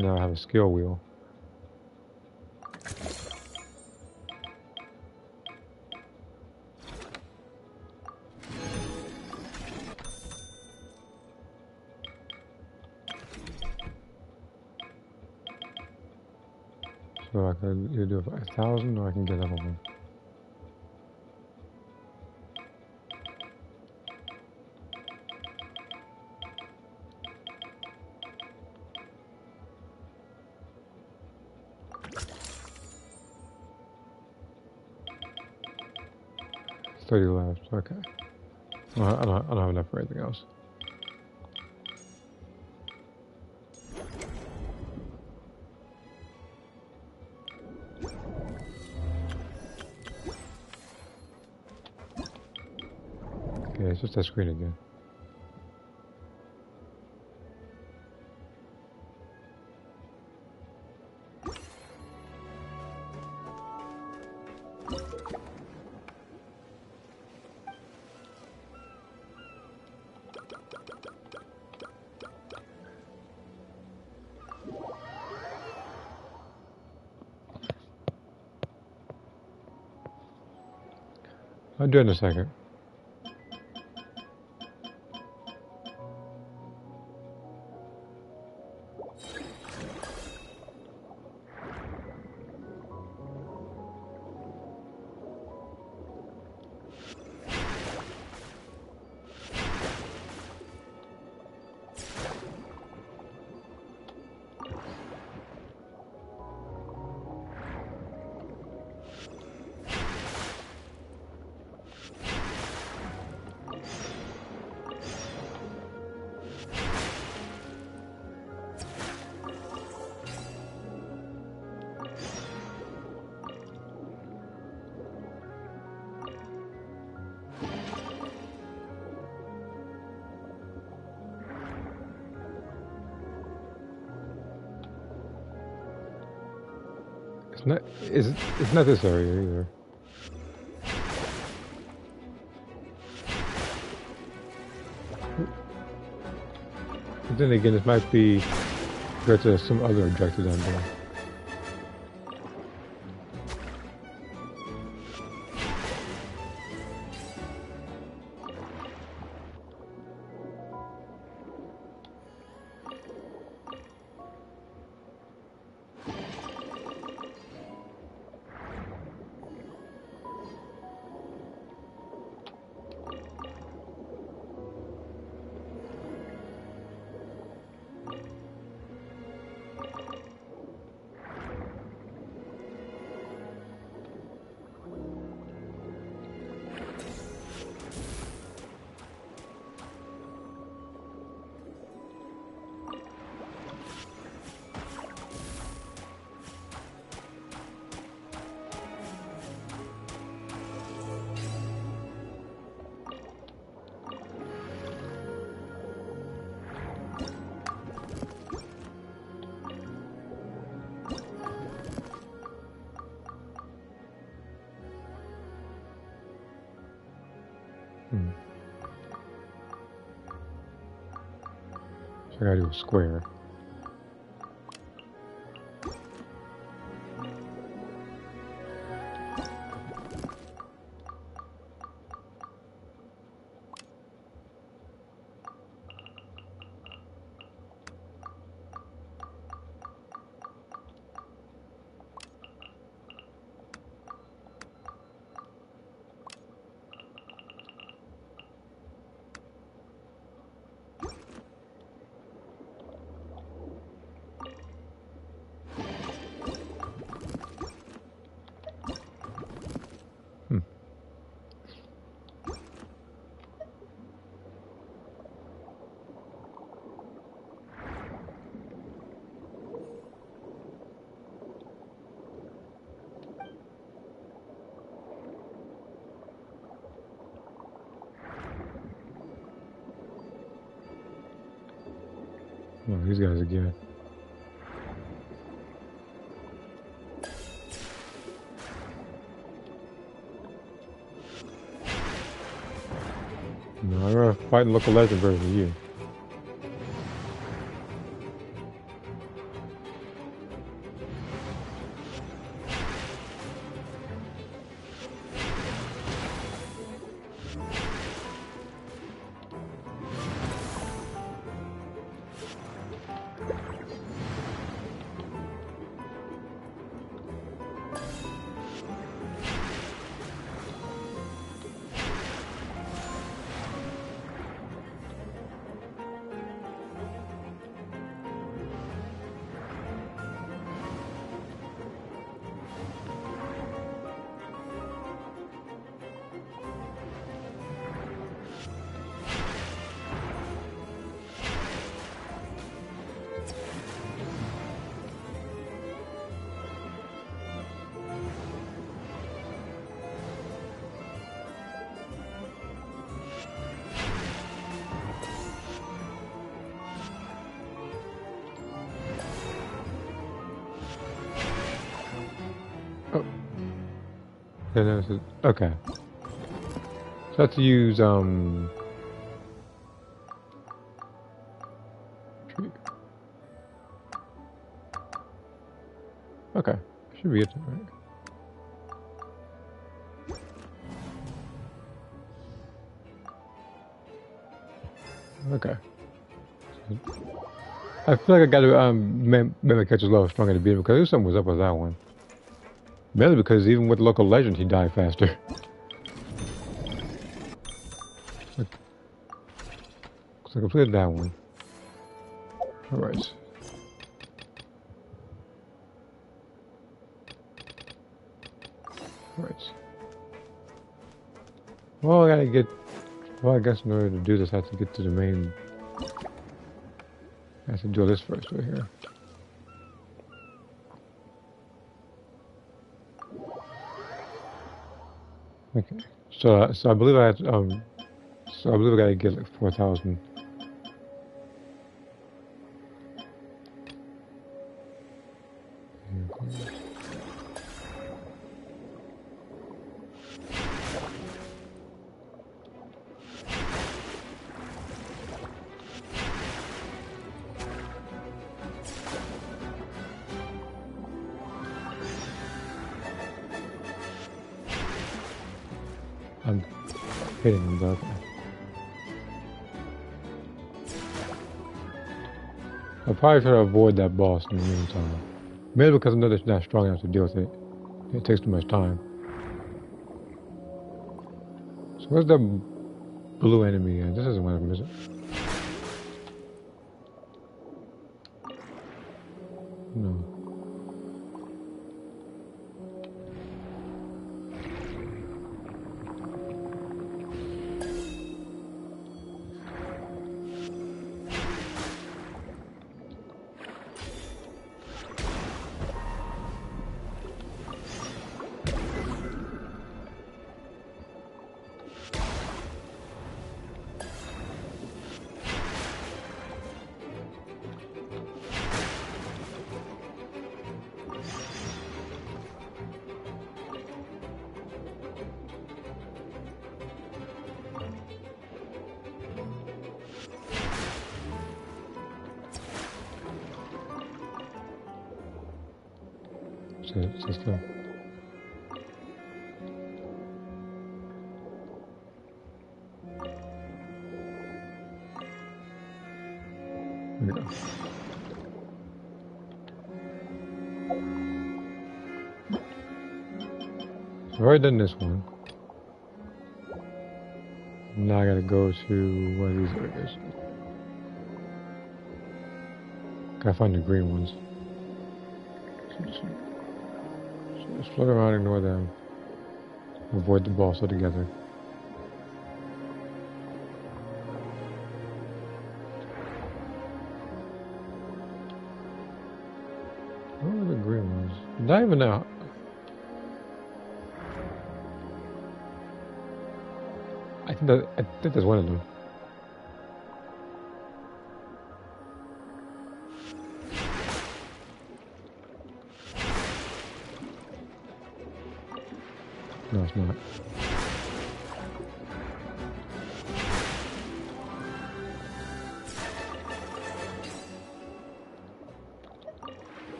Now I have a skill wheel. So I can either do 1,000 or I can get another one. It's 30 left, okay. I don't have enough for anything else. Okay, it's just that screen again. I'll do it in a second. It's not this area either. But then again, this might be compared to some other objectives I'm doing. So I gotta do a square. Oh, these guys again. No, I'm gonna fight and look a legend version of you. Okay. So I have to use tree. Okay. Should be it, right? Okay. I feel like I got to maybe catch his level stronger to beat him because there's something was up with that one. Mainly because even with local legend, he died faster. So I completed that one. Alright. Alright. Well, I gotta get... Well, I guess in order to do this, I have to get to the main... I have to do this first right here. Okay. So I believe I have to, so I believe I gotta get like 4,000. I'm hitting him though. I'll probably try to avoid that boss in the meantime. Maybe because I know it's not strong enough to deal with it. It takes too much time. So where's the blue enemy at? This isn't one of them, is it? No. Sit still. There we go. So I've already done this one. Now I gotta go to one of these areas. Gotta find the green ones. So just float around, ignore them. Avoid the boss altogether. Where are the green ones? Not even out. I think that's one of them. No, it's not.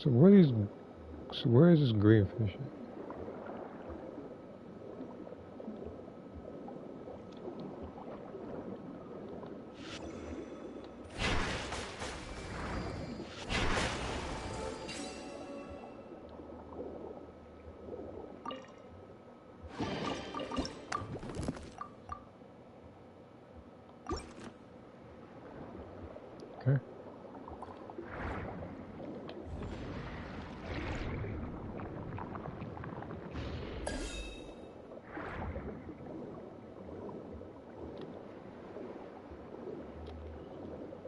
So where is this green fish? Okay.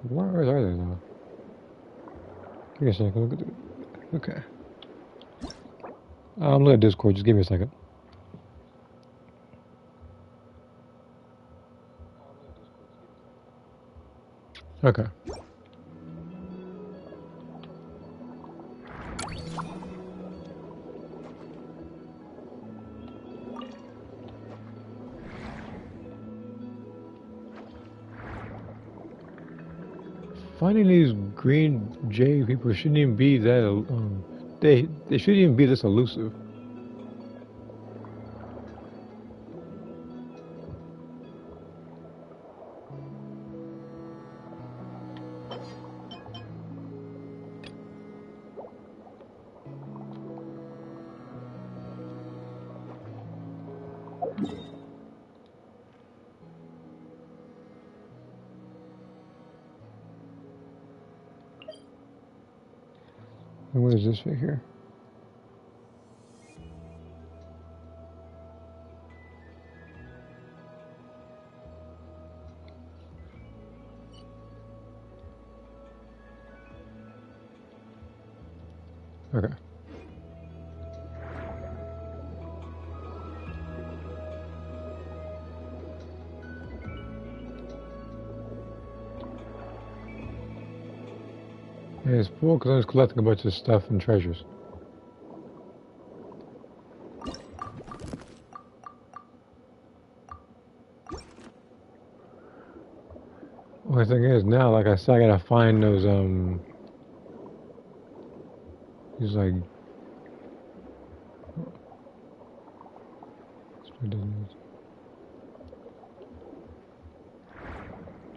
Where are they now? Give me a second. Look at okay. I'm looking at Discord. Just give me a second. Okay. Finding these green jade people shouldn't even be that. They shouldn't even be this elusive. And what is this right here? Okay. Yeah, it's cool because I was collecting a bunch of stuff and treasures. Only thing is now, like I said, I gotta find those these like.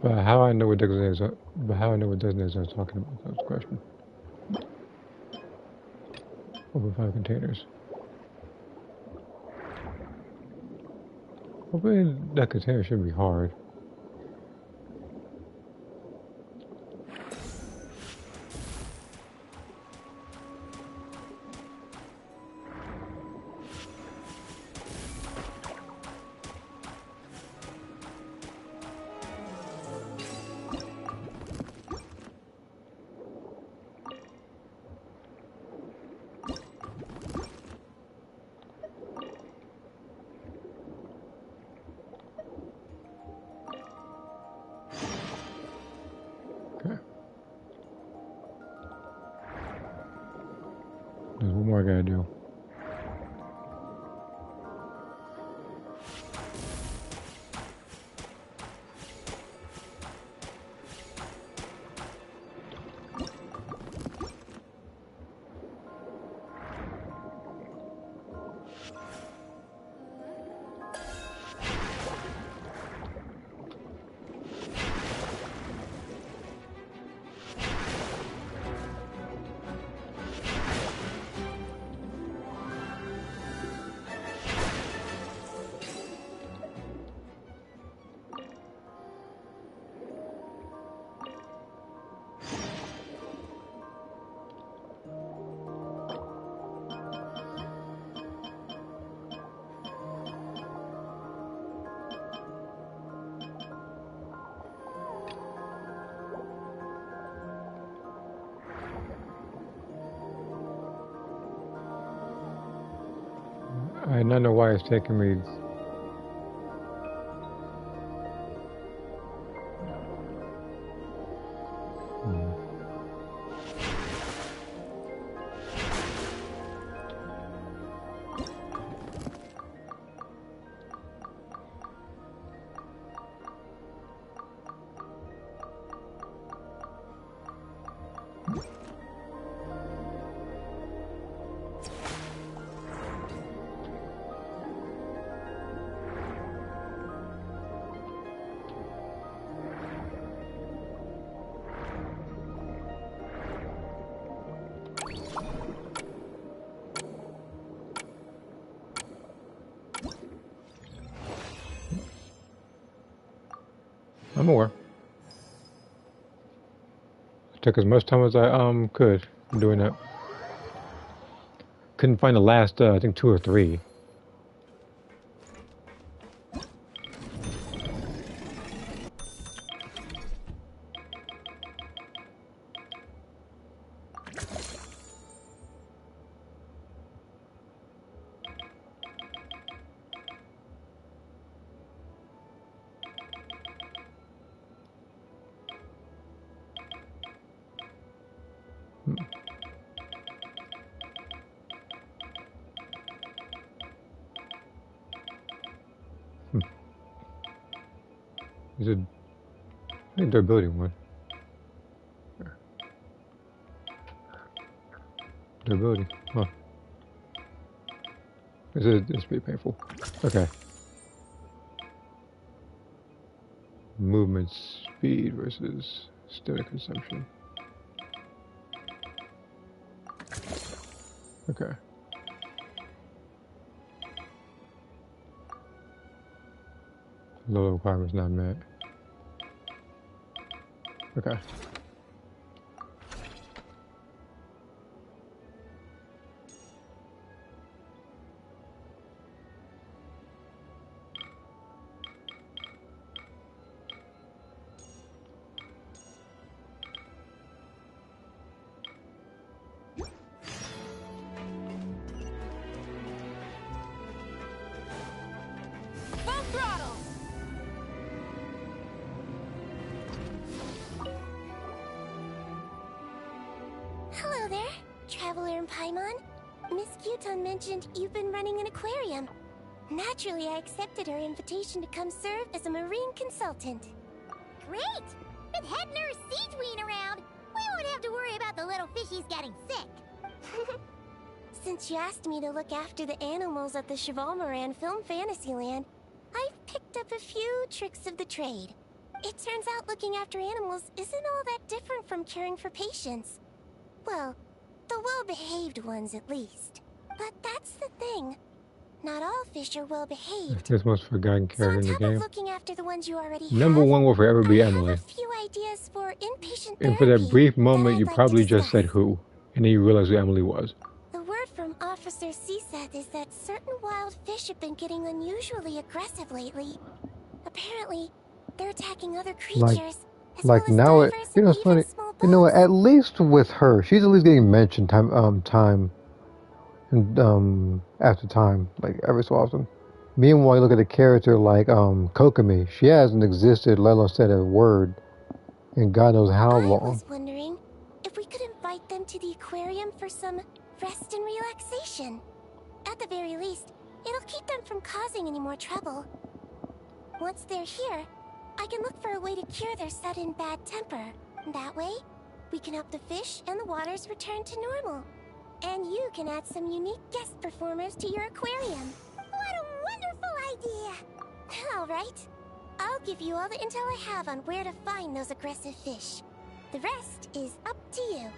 But how I know what designates? But how I know what designates I was talking about? That was the question. Open 5 containers. Opening that container should be hard. Okay. There's one more I gotta do. I don't know why it's taking me. I'm aware. It took as much time as I could doing that. Couldn't find the last I think 2 or 3. Is it? I think durability one. Durability. Huh. It's pretty painful. Okay. Movement speed versus static consumption. Okay. Low requirements not met. Okay. Full throttle! Hello there, Traveler and Paimon. Miss Kyuton mentioned you've been running an aquarium. Naturally, I accepted her invitation to come serve as a marine consultant. Great! With head nurse Siegeween around, we won't have to worry about the little fishies getting sick. Since you asked me to look after the animals at the Chevalmoran Film Fantasyland, I've picked up a few tricks of the trade. It turns out looking after animals isn't all that different from caring for patients. Well, the well-behaved ones at least. But that's the thing. Not all fish are well-behaved. This most forgotten So character on in the top of game. looking after the ones you already Number have, one will forever be I have Emily. a few ideas for inpatient And for that therapy brief that moment, I'd you like to probably just said discuss. who, and then you realized who Emily was. The word from Officer Ceseth is that certain wild fish have been getting unusually aggressive lately. Apparently, they're attacking other creatures, as Like well as now, divers you know, and it's even funny. small You know what? boats. At least with her, she's at least getting mentioned time and after time, like every so often. Meanwhile, you look at a character like Kokomi. She hasn't existed, let alone said a word, in God knows how I long. was wondering if we could invite them to the aquarium for some rest and relaxation. At the very least, it'll keep them from causing any more trouble. Once they're here, I can look for a way to cure their sudden bad temper. That way, we can help the fish and the waters return to normal. And you can add some unique guest performers to your aquarium. What a wonderful idea! All right. I'll give you all the intel I have on where to find those aggressive fish. The rest is up to you.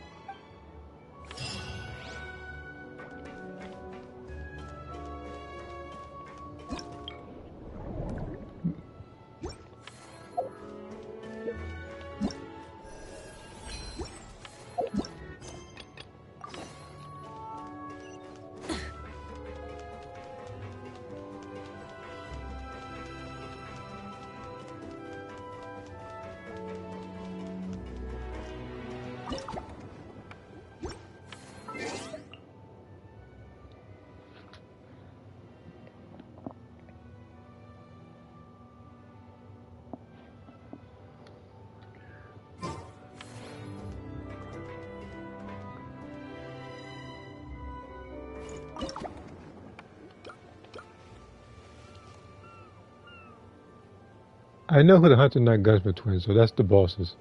I know who the Hunter Knight Gunsmith twins, so that's the bosses.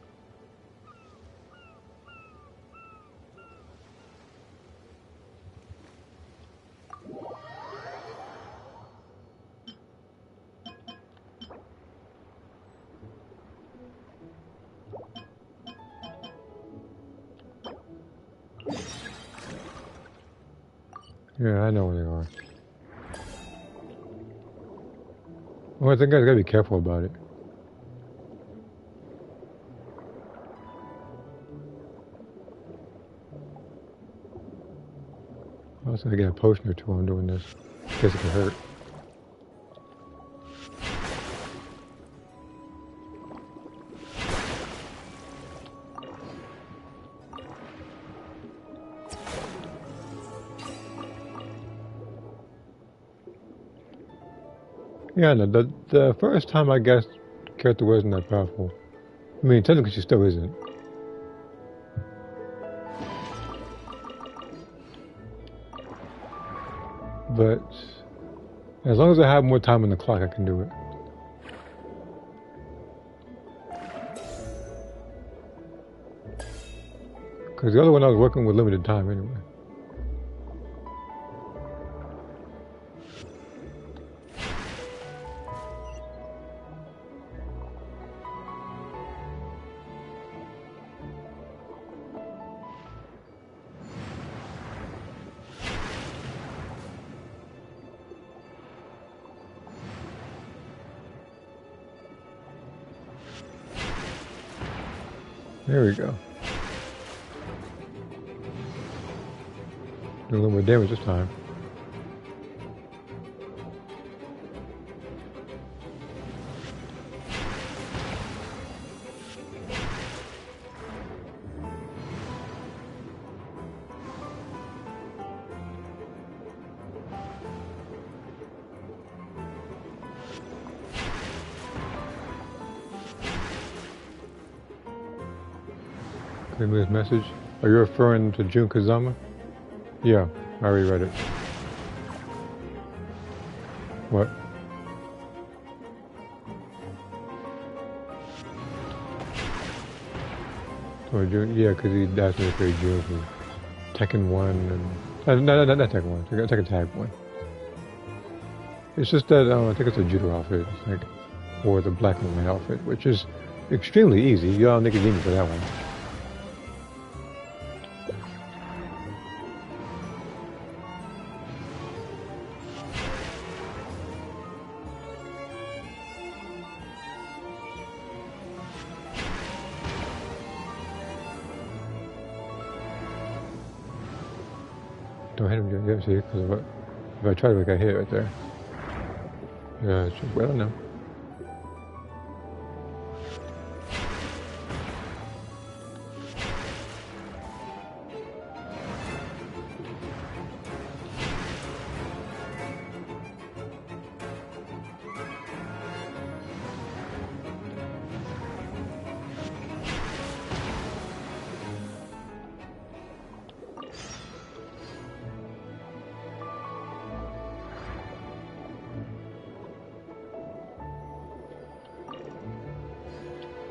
Yeah, I know where they are. Well, I think I gotta be careful about it. I was gonna get a potion or two while I'm doing this, in case it could hurt. Yeah, no, the first time I guess character wasn't that powerful. I mean, technically she still isn't. But as long as I have more time on the clock, I can do it. Because the other one I was working with limited time anyway. There we go. Do a little more damage this time. Give me this message. Are you referring to Jun Kazama? Yeah, I already read it. What? Oh, Jun? Yeah, because he asked me to create Jun from Tekken 1 and... no, not Tekken 1. Tekken Tag 1. It's just that, I think it's a judo outfit. It's like, or the black and white outfit, which is extremely easy. You got Nicodeme for that one. Don't hit him yet, see, because if I try to, I got hit right there. Yeah, well, no.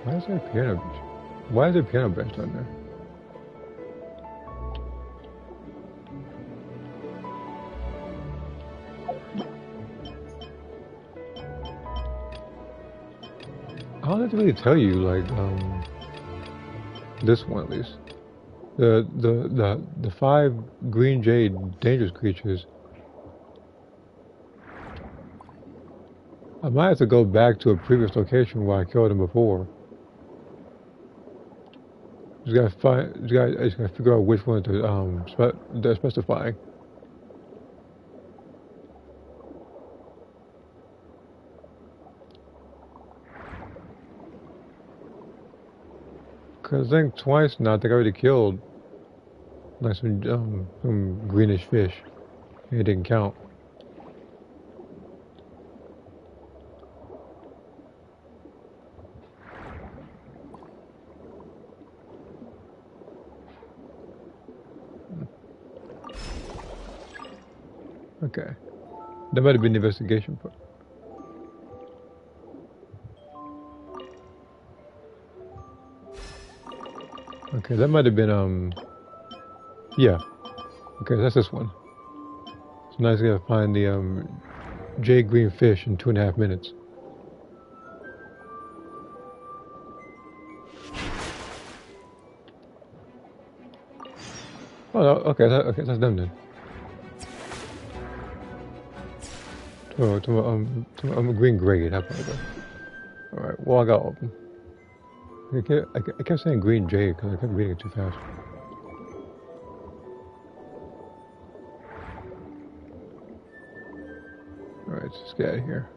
Why is there a piano bench? Why is there a piano bench down there? I don't have to really tell you, like, this one at least. The 5 green jade dangerous creatures. I might have to go back to a previous location where I killed them before. I just gotta figure out which one to they're specifying. Cause I think twice now I think I already killed like some greenish fish. It didn't count. Okay. That might have been the investigation part. Okay, that might have been, yeah. Okay, that's this one. So now I gotta find the, jade green fish in 2.5 minutes. Oh, no, okay, that's them then. To green grade, how about that? Alright, well I got open. I kept saying green jade because I kept reading it too fast. Alright, let's get out of here.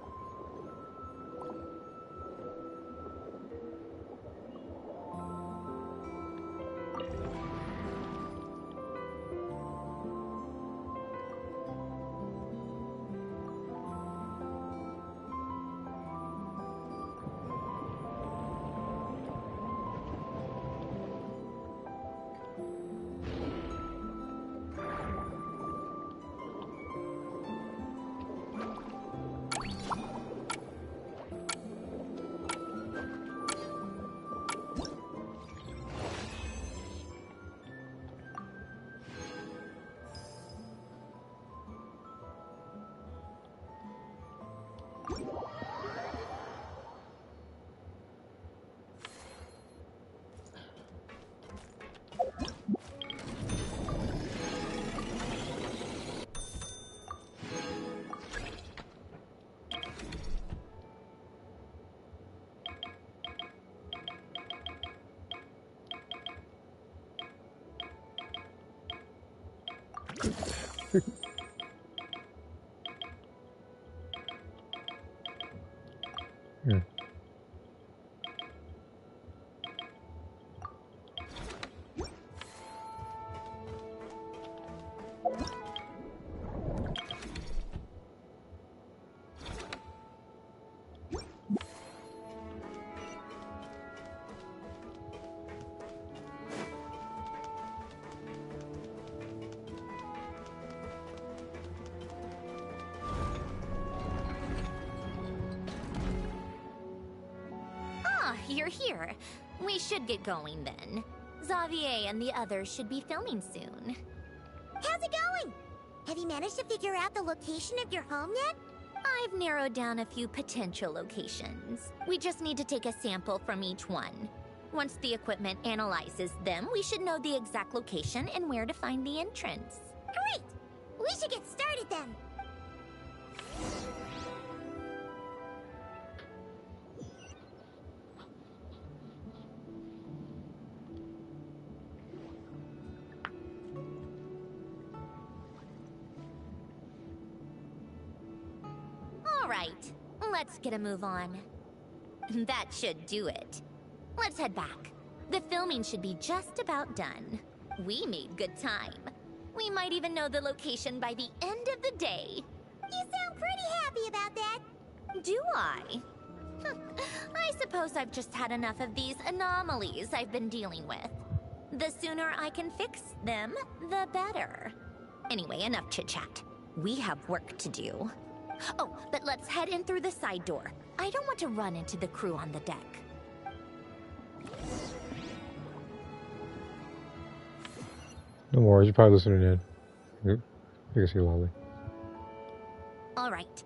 Yeah. You're here. We should get going then. Xavier and the others should be filming soon. How's it going? Have you managed to figure out the location of your home yet? I've narrowed down a few potential locations. We just need to take a sample from each one. Once the equipment analyzes them, we should know the exact location and where to find the entrance. Great! We should get started then. All right, let's get a move on. That should do it. Let's head back. The filming should be just about done. We made good time. We might even know the location by the end of the day. You sound pretty happy about that. Do I? I suppose I've just had enough of these anomalies I've been dealing with. The sooner I can fix them, the better. Anyway, enough chit-chat. We have work to do. Oh, but let's head in through the side door. I don't want to run into the crew on the deck. No worries, you're probably listening in. Yep. You can see Lolly. All right.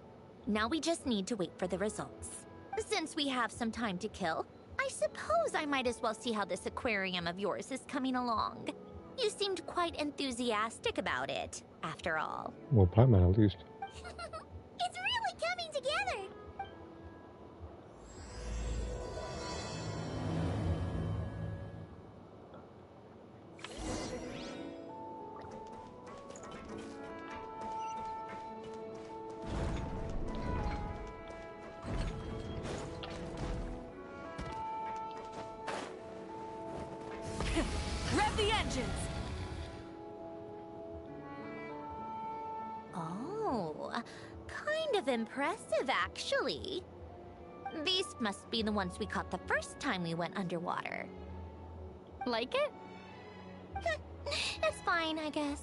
Now we just need to wait for the results. Since we have some time to kill, I suppose I might as well see how this aquarium of yours is coming along. You seemed quite enthusiastic about it, after all. Well, Paimon at least. It's really coming together. Rev the engines! Oh, kind of impressive, actually. These must be the ones we caught the first time we went underwater. Like it? It's fine, I guess.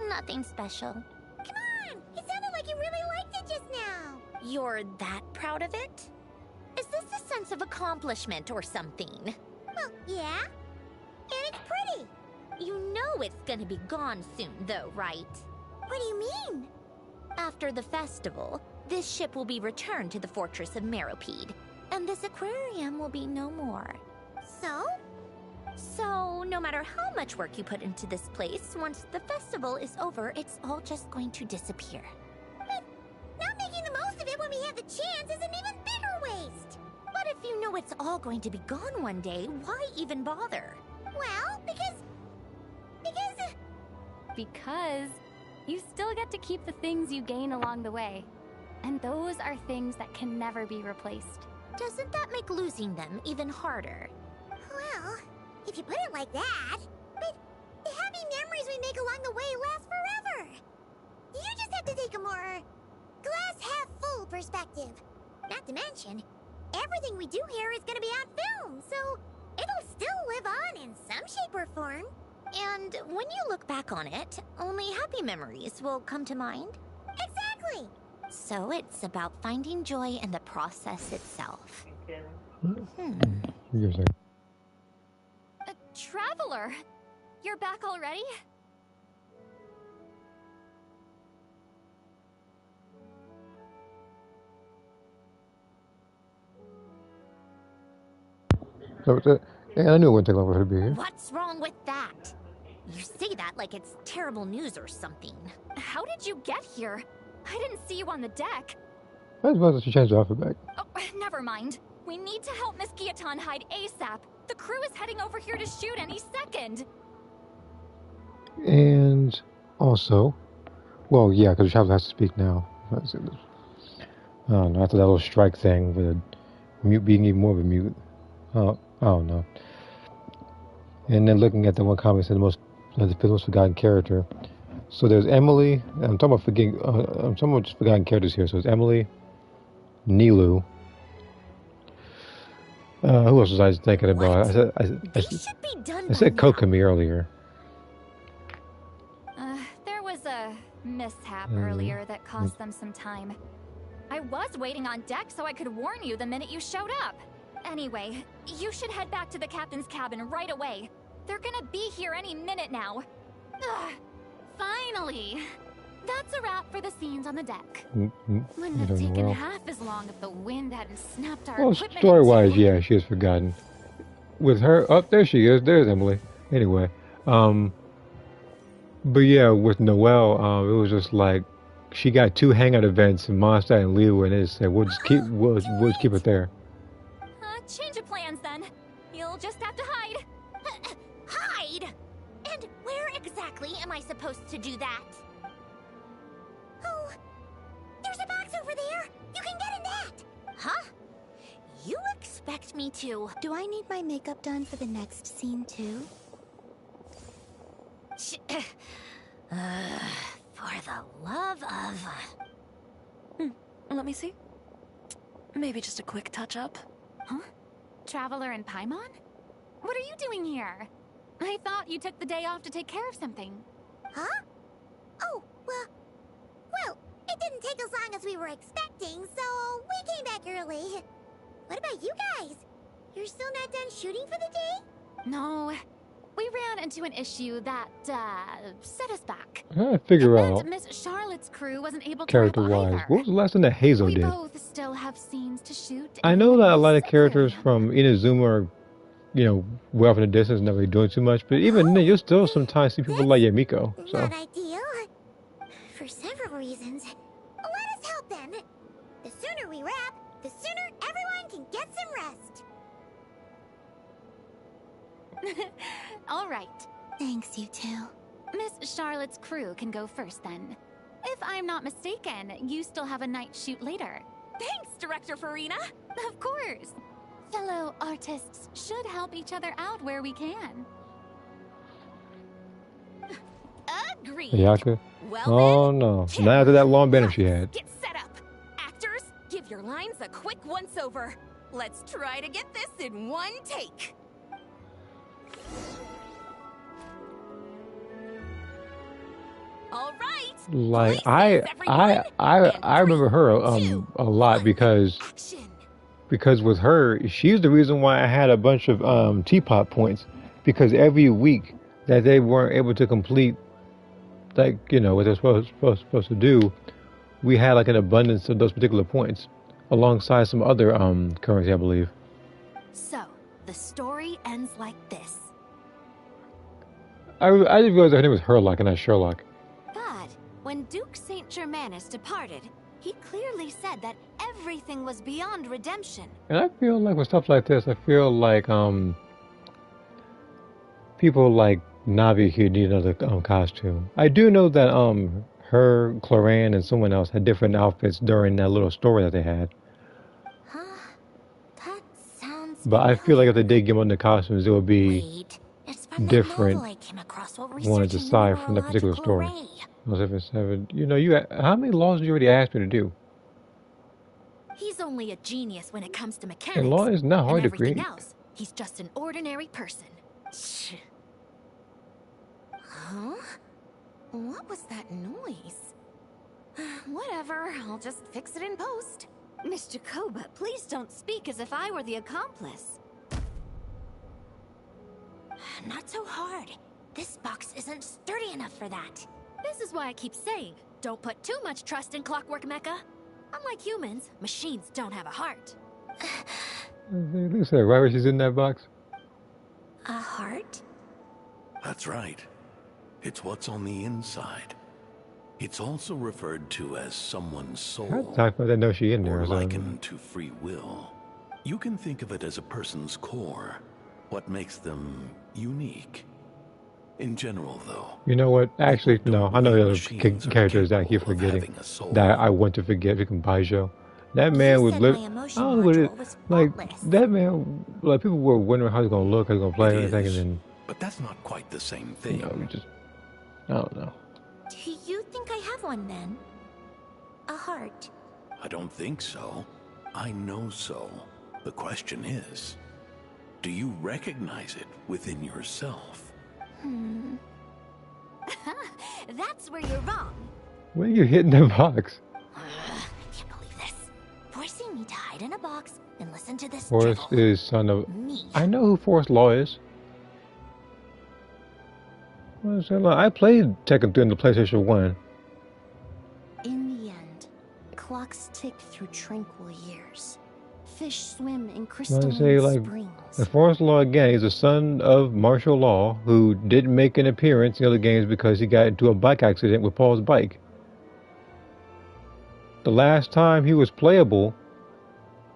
Nothing special. Come on! It sounded like you really liked it just now. You're that proud of it? Is this a sense of accomplishment or something? Well, yeah. And it's pretty. You know it's gonna be gone soon, though, right? What do you mean? After the festival, this ship will be returned to the fortress of Meropide, and this aquarium will be no more. So? So, no matter how much work you put into this place, once the festival is over, it's all just going to disappear. But not making the most of it when we have the chance is an even bigger waste. But if you know it's all going to be gone one day, why even bother? Well, because Because you still get to keep the things you gain along the way. And those are things that can never be replaced. Doesn't that make losing them even harder? well, if you put it like that, but the happy memories we make along the way last forever. You just have to take a more glass half full perspective. Not to mention, everything we do here is gonna be on film, so it'll still live on in some shape or form. And when you look back on it, only happy memories will come to mind? Exactly! So it's about finding joy in the process itself. Give me a second. Traveler! You're back already? That was it. Yeah, I knew it wouldn't take long for her to be here. What's wrong with that? You say that like it's terrible news or something. How did you get here? I didn't see you on the deck. I was about to change the outfit back. Oh, never mind. We need to help Miss Guillotin hide ASAP. The crew is heading over here to shoot any second. And Also, well, yeah, because the traveler has to speak now. I don't know, after that little strike thing with a mute being even more of a mute. I don't know. And then looking at the one comment said the most forgotten character. So there's Emily. I'm talking about forgetting. I'm talking about just forgotten characters here. So it's Emily, Nilu. Who else was I thinking about? I said Kokomi earlier. There was a mishap earlier that cost them some time. I was waiting on deck so I could warn you the minute you showed up. Anyway, you should head back to the captain's cabin right away. They're gonna be here any minute now. Ugh, finally! That's a wrap for the scenes on the deck. Wouldn't have Doing taken well. half as long if the wind hadn't snapped our Well, equipment story-wise, into- yeah, she is forgotten. With her, oh, there she is. There's Emily. Anyway, but yeah, with Noelle, it was just like she got 2 hangout events in Mondstadt and Liyue, and they said we'll just keep it there. Change of plans then. You'll just have to hide. Hide? And where exactly am I supposed to do that? Oh, there's a box over there. You can get in that. Huh? You expect me to? Do I need my makeup done for the next scene too? For the love of... Let me see. Maybe just a quick touch-up. Huh? Traveler and Paimon? What are you doing here? I thought you took the day off to take care of something. Huh? Oh, well, it didn't take as long as we were expecting, so we came back early. What about you guys? You're still not done shooting for the day? No, we ran into an issue that, set us back. I figure And out Miss Charlotte's crew wasn't able to character-wise. either. What was the last thing that Hazel We did? both still have scenes to shoot. I know and that a lot of miss characters Aquarium. from Inazuma are, way off in the distance, not really doing too much. But even then, you'll still sometimes see people like Yamiko. So Not ideal. For several reasons. Let us help then. The sooner we wrap, the sooner everyone can get some rest. All right. Thanks, you two. Miss Charlotte's crew can go first then. If I'm not mistaken, you still have a night shoot later. Thanks, Director Farina. Of course. Fellow artists should help each other out where we can. Agreed. Ayaka. Well Oh then, no! Not after that long banner she had. get set up. Actors, give your lines a quick once-over. Let's try to get this in one take. All right. Like places, everyone. I remember her a lot because with her, she's the reason why I had a bunch of teapot points, because every week that they weren't able to complete what they're supposed to do, we had like an abundance of those particular points alongside some other currency, I believe. So, the story ends like this. I didn't realize her name was Herlock and not Sherlock. But when Duke Saint Germanus departed, he clearly said that everything was beyond redemption. And I feel like with stuff like this, I feel like people like Navi here need another costume. I do know that her, Cloran, and someone else had different outfits during that little story that they had. Huh? That sounds But I feel like if they did give them the costumes, it would be Wait, it's from that different novel I came across while one researching aside from that particular numerological story. array. How many laws did you already ask me to do? He's only a genius when it comes to mechanics. And law is not hard and to everything create. else, he's just an ordinary person. Huh? What was that noise? Whatever, I'll just fix it in post. Mr. Koba, please don't speak as if I were the accomplice. Not so hard. This box isn't sturdy enough for that. This is why I keep saying, don't put too much trust in Clockwork Mecha. Unlike humans, machines don't have a heart. Look at that, right where she's in that box. A heart? That's right. It's what's on the inside. It's also referred to as someone's I soul, talked about that. No, she in there. or So. likened to free will. You can think of it as a person's core, what makes them unique. In general, though, You know what? Actually, people no. don't I know the believe other machines are characters that I keep capable of forgetting. having a soul. That I want to forget. Freaking Baijo. That You man was said my lit. I emotion don't know what it is. module was Like faultless. that man. Like people were wondering how he's gonna look, how he's gonna play, It and everything, is, and then but that's not quite the same you thing. know, you just I don't know. Do you think I have one then? A heart? I don't think so. I know so. The question is, do you recognize it within yourself? That's where you're wrong. When are you hitting the box? I can't believe this. Forcing me to hide in a box and listen to this Forrest drivel. is son of. Me. I know who Forrest Law is. I played Tekken 3 on the PlayStation 1. In the end, clocks tick through tranquil years. Fish swim in I crystalline say, like, springs. Forrest Law again, he's the son of Martial Law, who didn't make an appearance in the other games because he got into a bike accident with Paul's bike. The last time he was playable,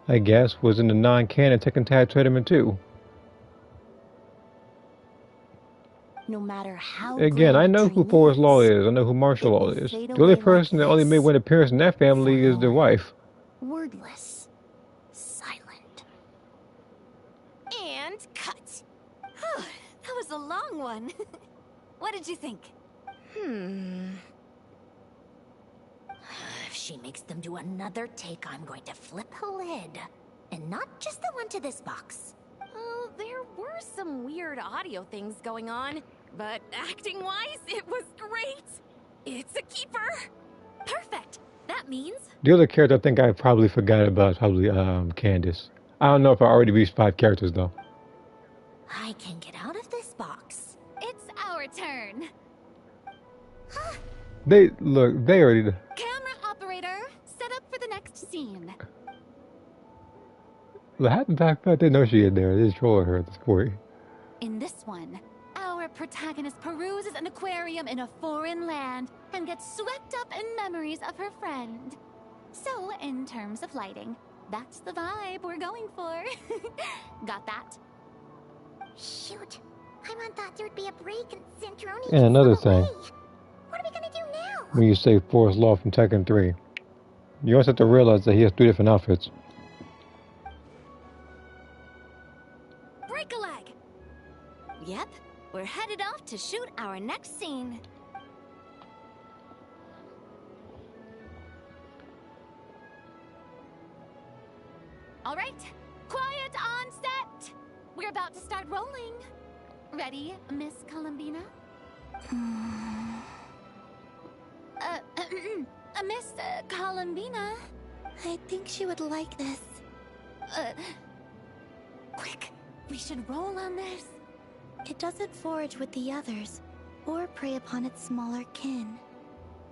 I guess, was in the non-canon Tekken Tag Tournament 2. No matter how Again, grand I a know who dream Forrest Law is. I know who Martial Law is. fade The only away person like that only made this. one appearance in that family is the Forlorn. wife. Wordless. Silent. And cut. That was a long one. What did you think? If she makes them do another take, I'm going to flip her lid. And not just the one to this box. Oh, there were some weird audio things going on, but acting-wise, it was great. It's a keeper. Perfect. That means The other character I think I probably forgot about is probably Candace. I don't know if I already reached 5 characters though. I can get out of this box. It's our turn. They already. Camera operator, set up for the next scene. Half the fact that they know she in there. They're just trolling her at this point. In this one, our protagonist peruses an aquarium in a foreign land and gets swept up in memories of her friend. So, in terms of lighting, that's the vibe we're going for. Got that? Shoot. Paimon thought there'd be a break and Centroni And another just flew thing. away. What are we gonna do now? When you say Forrest Law from Tekken 3, you also have to realize that he has 3 different outfits. Break a leg! Yep, we're headed off to shoot our next scene. All right, quiet on set. We're about to start rolling. Ready, Miss Columbina? Miss Columbina? I think she would like this. Quick, we should roll on this. It doesn't forage with the others, or prey upon its smaller kin.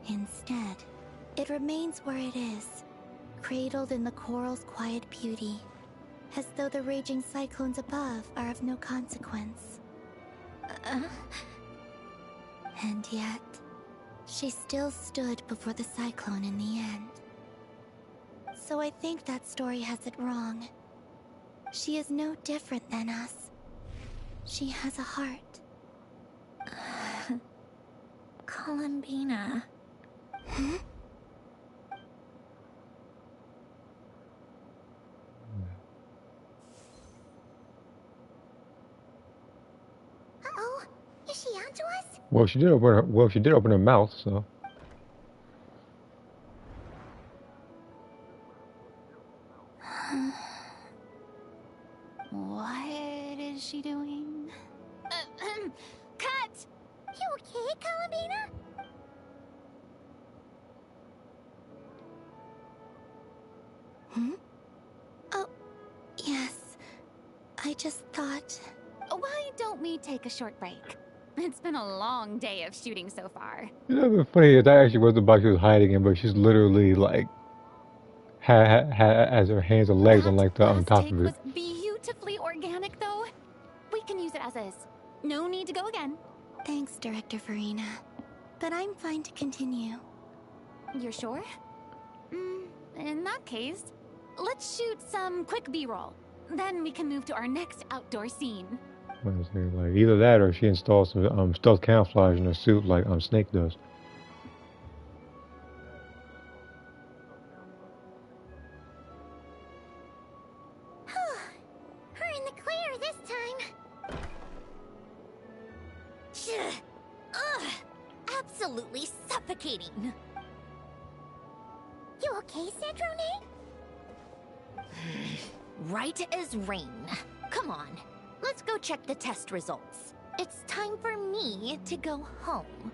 Instead, it remains where it is, cradled in the coral's quiet beauty, as though the raging cyclones above are of no consequence. And yet, she still stood before the cyclone in the end. So I think that story has it wrong. She is no different than us. She has a heart. Columbina. Uh-oh. Is she onto us? Well, she did open her mouth, so. What is she doing? Cut! You okay, Columbina? Oh, yes. I just thought... Why don't we take a short break? It's been a long day of shooting so far. You know what's funny is that actually wasn't about she was hiding it, but she's literally like has her hands and legs on like the on Last top take of it. was beautifully organic, though. We can use it as is. No need to go again. Thanks, Director Farina. But I'm fine to continue. You're sure? In that case, let's shoot some quick B-roll. Then we can move to our next outdoor scene. What is there? Like either that or she installs some stealth camouflage in her suit like Snake does. We're in the clear this time. Ugh, absolutely suffocating. You okay, Cedrone? Right as rain. Come on, let's go check the test results. It's time for me to go home.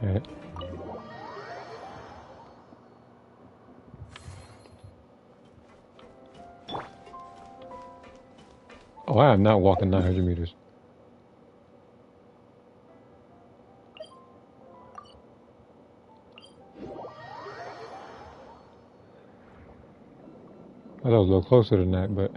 Alright. Oh, I am not walking 900 meters. I thought it was a little closer than that, but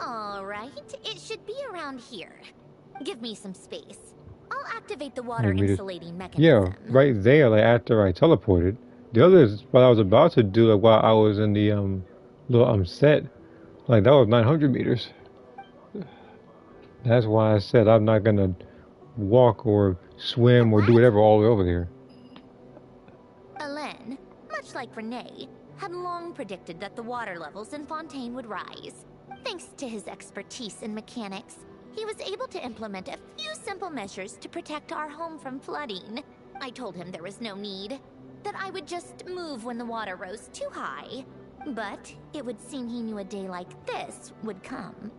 All right, it should be around here. Give me some space. I'll activate the water insulating mechanism. yeah, right there, like after I teleported. The other is what I was about to do, like while I was in the little set, like that was 900 meters. That's why I said I'm not gonna walk or swim or do whatever all the way over there. Alain, much like Renee, had long predicted that the water levels in Fontaine would rise. Thanks to his expertise in mechanics, he was able to implement a few simple measures to protect our home from flooding. I told him there was no need, that I would just move when the water rose too high. But it would seem he knew a day like this would come.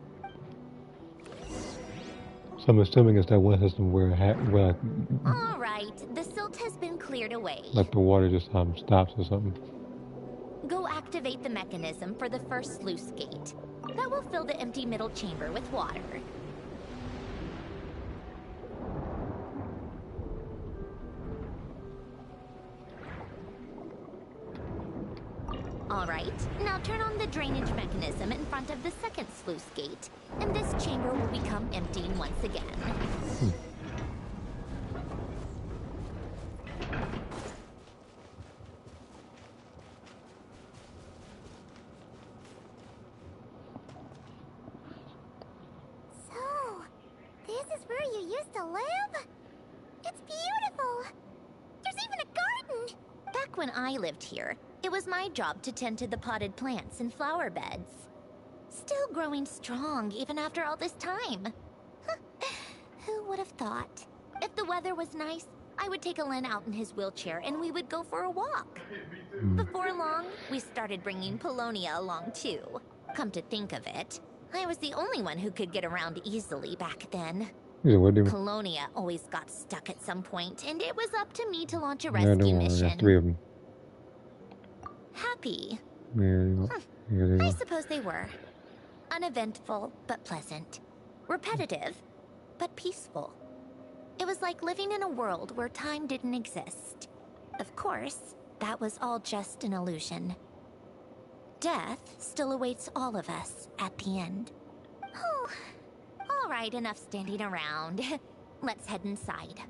So I'm assuming it's that one system where All right, the silt has been cleared away. like the water just stops or something. Go activate the mechanism for the first sluice gate. That will fill the empty middle chamber with water. All right, now turn on the drainage mechanism in front of the second sluice gate, and this chamber will become empty once again. So, this is where you used to live? It's beautiful. There's even a garden. Back when I lived here, it was my job to tend to the potted plants and flower beds. Still growing strong even after all this time. Who would have thought? If the weather was nice, I would take Alain out in his wheelchair and we would go for a walk. Before long, we started bringing Polonia along too. Come to think of it, I was the only one who could get around easily back then. Yeah, what do you Polonia always got stuck at some point, and it was up to me to launch a I rescue don't want mission. 3 of them. Happy. Yeah, there you I go. suppose they were. Uneventful, but pleasant. Repetitive, but peaceful. It was like living in a world where time didn't exist. Of course, that was all just an illusion. Death still awaits all of us at the end. Oh, all right, enough standing around. Let's head inside.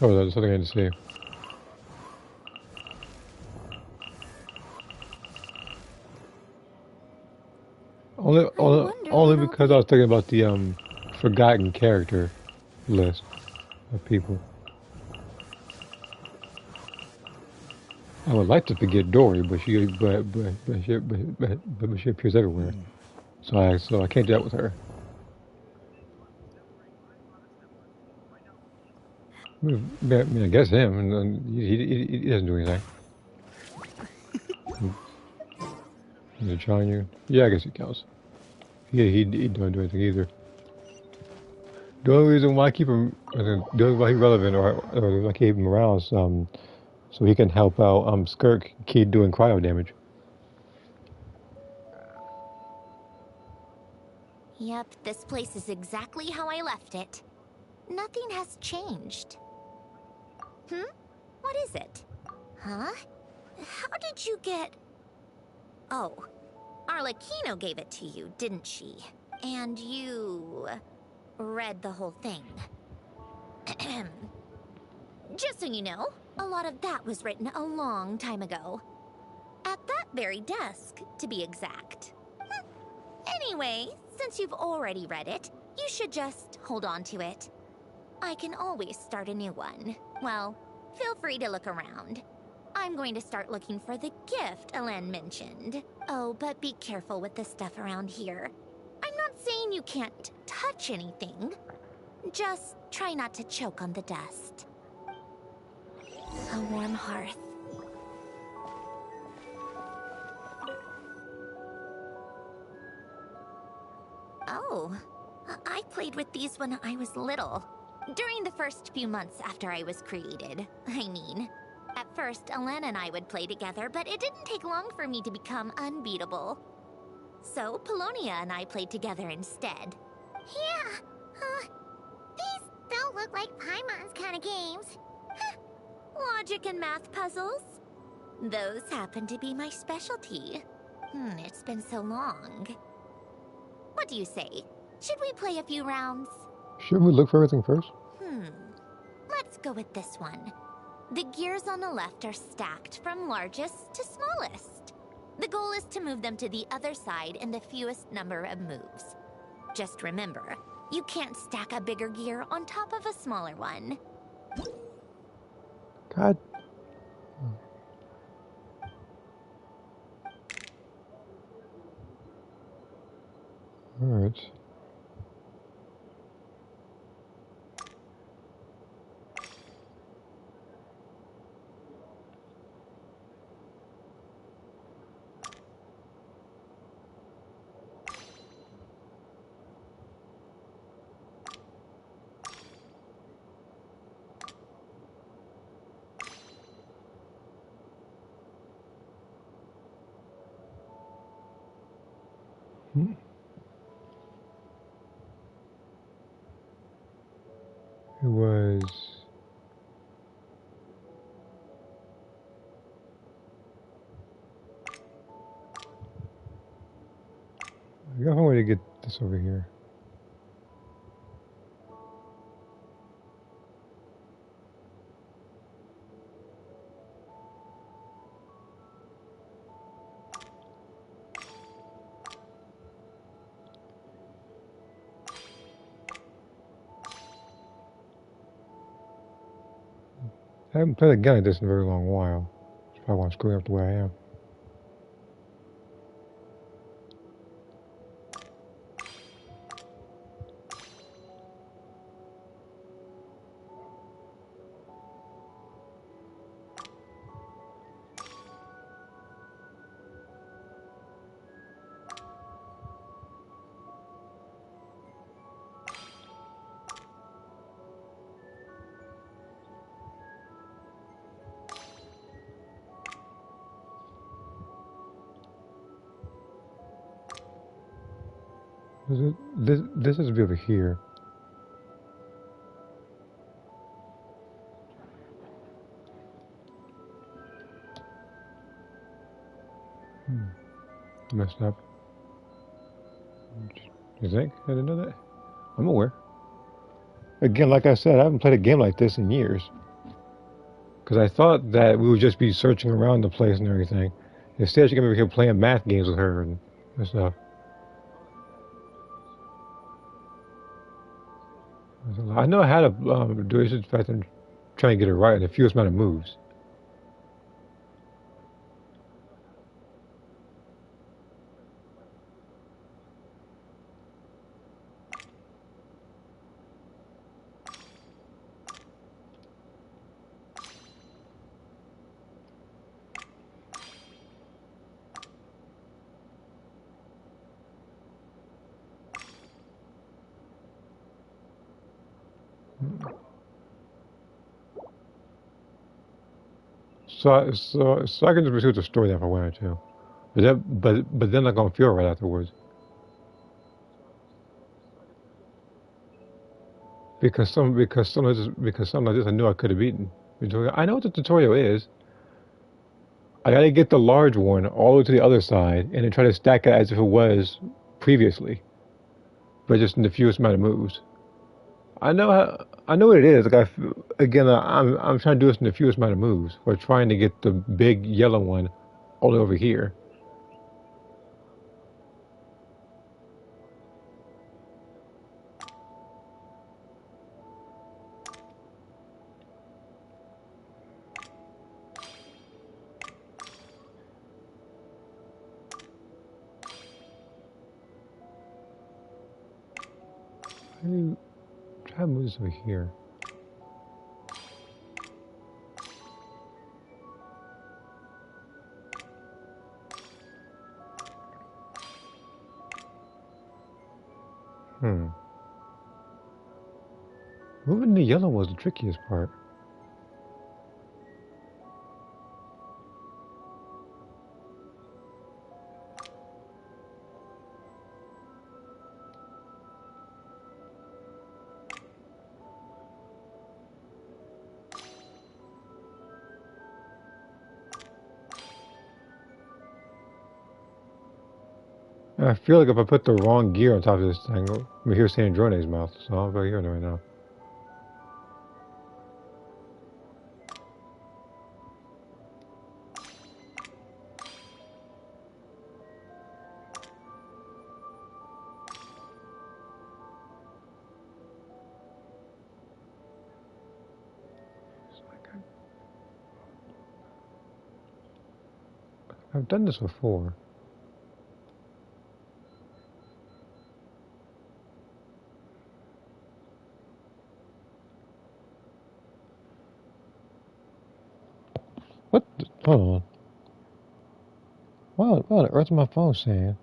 So there's something I had to say. Only because I was thinking about the forgotten character list of people. I would like to forget Dory, but she appears everywhere. So I can't do that with her. I guess him, and he doesn't do anything. Is it trying you? Yeah, I guess he counts. he don't do anything either. The only reason why I keep him, the only reason why he's relevant or why I keep him around is so he can help out Skirk keep doing cryo damage. Yep, this place is exactly how I left it. Nothing has changed. What is it? Huh? How did you get... Oh, Arlecchino gave it to you, didn't she? And you... read the whole thing. Just so you know, a lot of that was written a long time ago. At that very desk, to be exact. Anyway, since you've already read it, you should just hold on to it. I can always start a new one. Well, feel free to look around. I'm going to start looking for the gift Elen mentioned. Oh, but be careful with the stuff around here. I'm not saying you can't touch anything. Just try not to choke on the dust. A warm hearth. Oh, I played with these when I was little. During the first few months after I was created, I mean. At first, Elen and I would play together, but it didn't take long for me to become unbeatable. So, Polonia and I played together instead. Yeah, these don't look like Paimon's kind of games. Logic and math puzzles? Those happen to be my specialty. It's been so long. What do you say? Should we play a few rounds? Shouldn't we look for everything first? Let's go with this one. The gears on the left are stacked from largest to smallest. The goal is to move them to the other side in the fewest number of moves. Just remember, you can't stack a bigger gear on top of a smaller one. God. Alright. It was... I got one way to get this over here. I haven't played a game like this in a very long while. That's probably why I'm screwing up the way I am. This is to be over here. Messed up. You think? I didn't know that. I'm aware. Again, like I said, I haven't played a game like this in years. Because I thought that we would just be searching around the place and everything. Instead, she's going to be here playing math games with her and stuff. I know how to do it. It's just the fact I'm trying to get it right in the fewest amount of moves. So I can just pursue the story if I wanted to, but then I'm gonna feel right afterwards because some of this I knew I could have beaten. I know what the tutorial is. I gotta get the large one all the way to the other side and then try to stack it as if it was previously, but just in the fewest amount of moves. I know what it is. I'm trying to do this in the fewest amount of moves. We're trying to get the big yellow one all the way over here. How do you try to move this over here? Hmm. Moving the yellow was the trickiest part. I feel like if I put the wrong gear on top of this thing, I'm here seeing Drone's mouth, so I'll go here right now. I've done this before. What? Hold on. What on earth is my phone saying?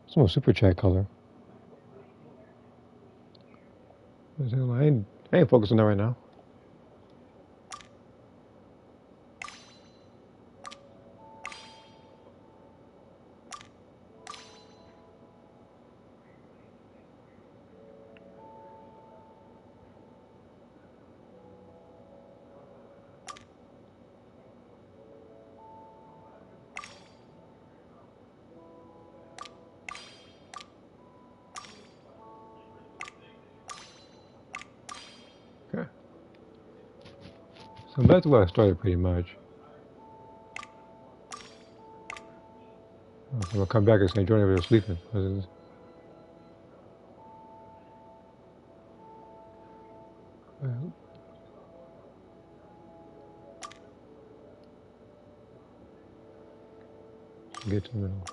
It's my super chat color. I ain't focused on that right now. Okay. So that's where I started pretty much. I'm gonna come back and say Jordan was sleeping. Get to the middle.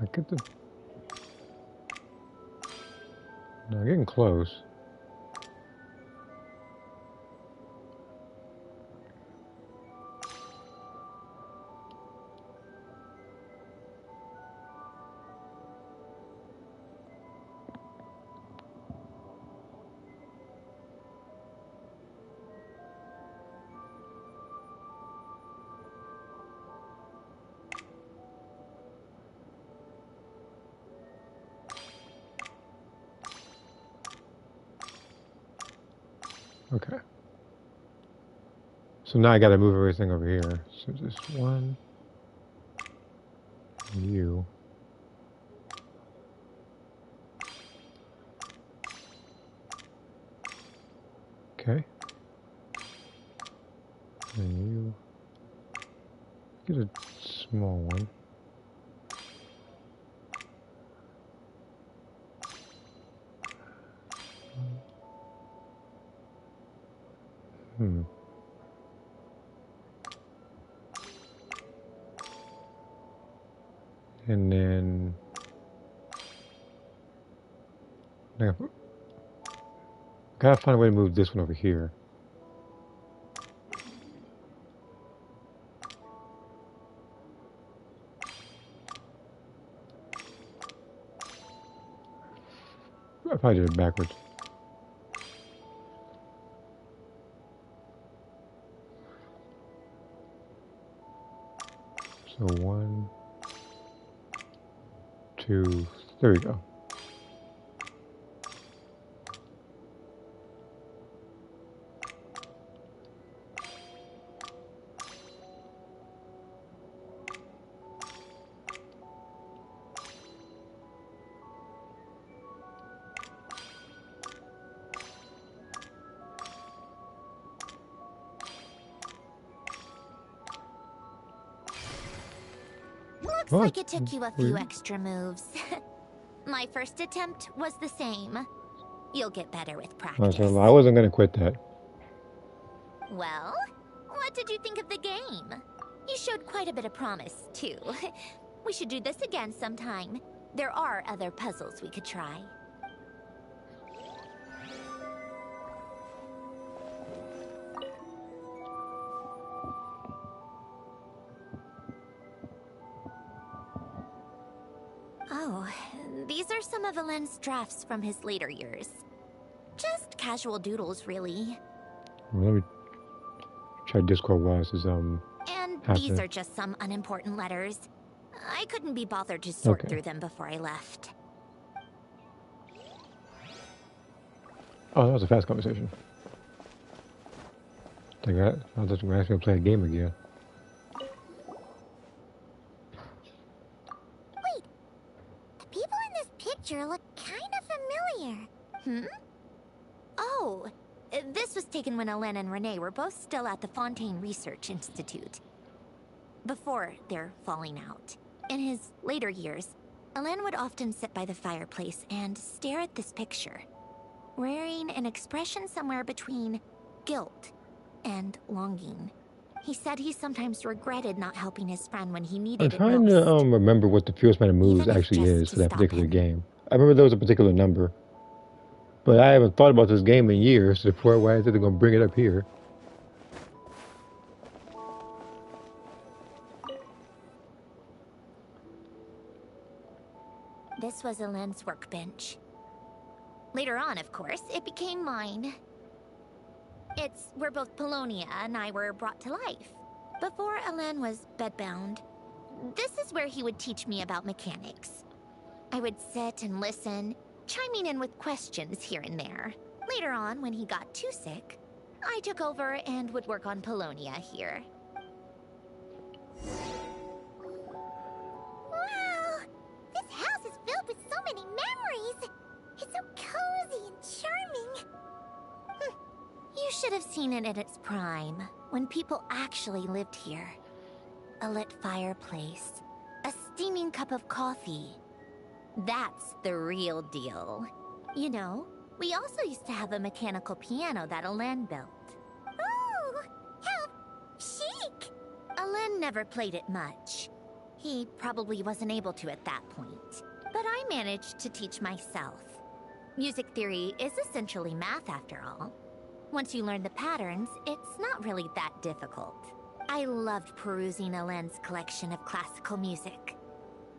I get the. No, getting close. Okay. So now I gotta move everything over here. So just one. You. Okay. And you. Get a small one. Hmm. And then I gotta find a way to move this one over here. I probably did it backwards. So 1, 2, there we go. Looks What? like it took you a few extra moves. My first attempt was the same. You'll get better with practice. So I wasn't gonna quit that. Well, what did you think of the game? You showed quite a bit of promise, too. We should do this again sometime. There are other puzzles we could try. Oh, these are some of Alen's drafts from his later years. Just casual doodles, really. Let me try Discord while this is And happening. these are just some unimportant letters. I couldn't be bothered to sort Okay. through them before I left. Oh, that was a fast conversation. Like that, I was actually gonna play a game again. Wait, the people in this picture look kind of familiar. Oh, this was taken when Alen and Renee were both still at the Fontaine Research Institute. Before their falling out. In his later years, Alen would often sit by the fireplace and stare at this picture, wearing an expression somewhere between guilt and longing. He said he sometimes regretted not helping his friend when he I'm needed it trying to most. remember what the fewest amount of moves Even if actually just is to for that stop particular him. game. I remember there was a particular number, but I haven't thought about this game in years. Before why I said they're gonna bring it up here. This was Alen's workbench. Later on, of course, it became mine. It's where both Polonia and I were brought to life. Before Alen was bedbound, this is where he would teach me about mechanics. I would sit and listen, chiming in with questions here and there. Later on, when he got too sick, I took over and would work on Polonia here. Wow! This house is filled with so many memories! It's so cozy and charming! You should have seen it in its prime, when people actually lived here. A lit fireplace, a steaming cup of coffee. That's the real deal. You know, we also used to have a mechanical piano that Alen built. Ooh! How chic! Alen never played it much. He probably wasn't able to at that point. But I managed to teach myself. Music theory is essentially math after all. Once you learn the patterns, it's not really that difficult. I loved perusing Alen's collection of classical music.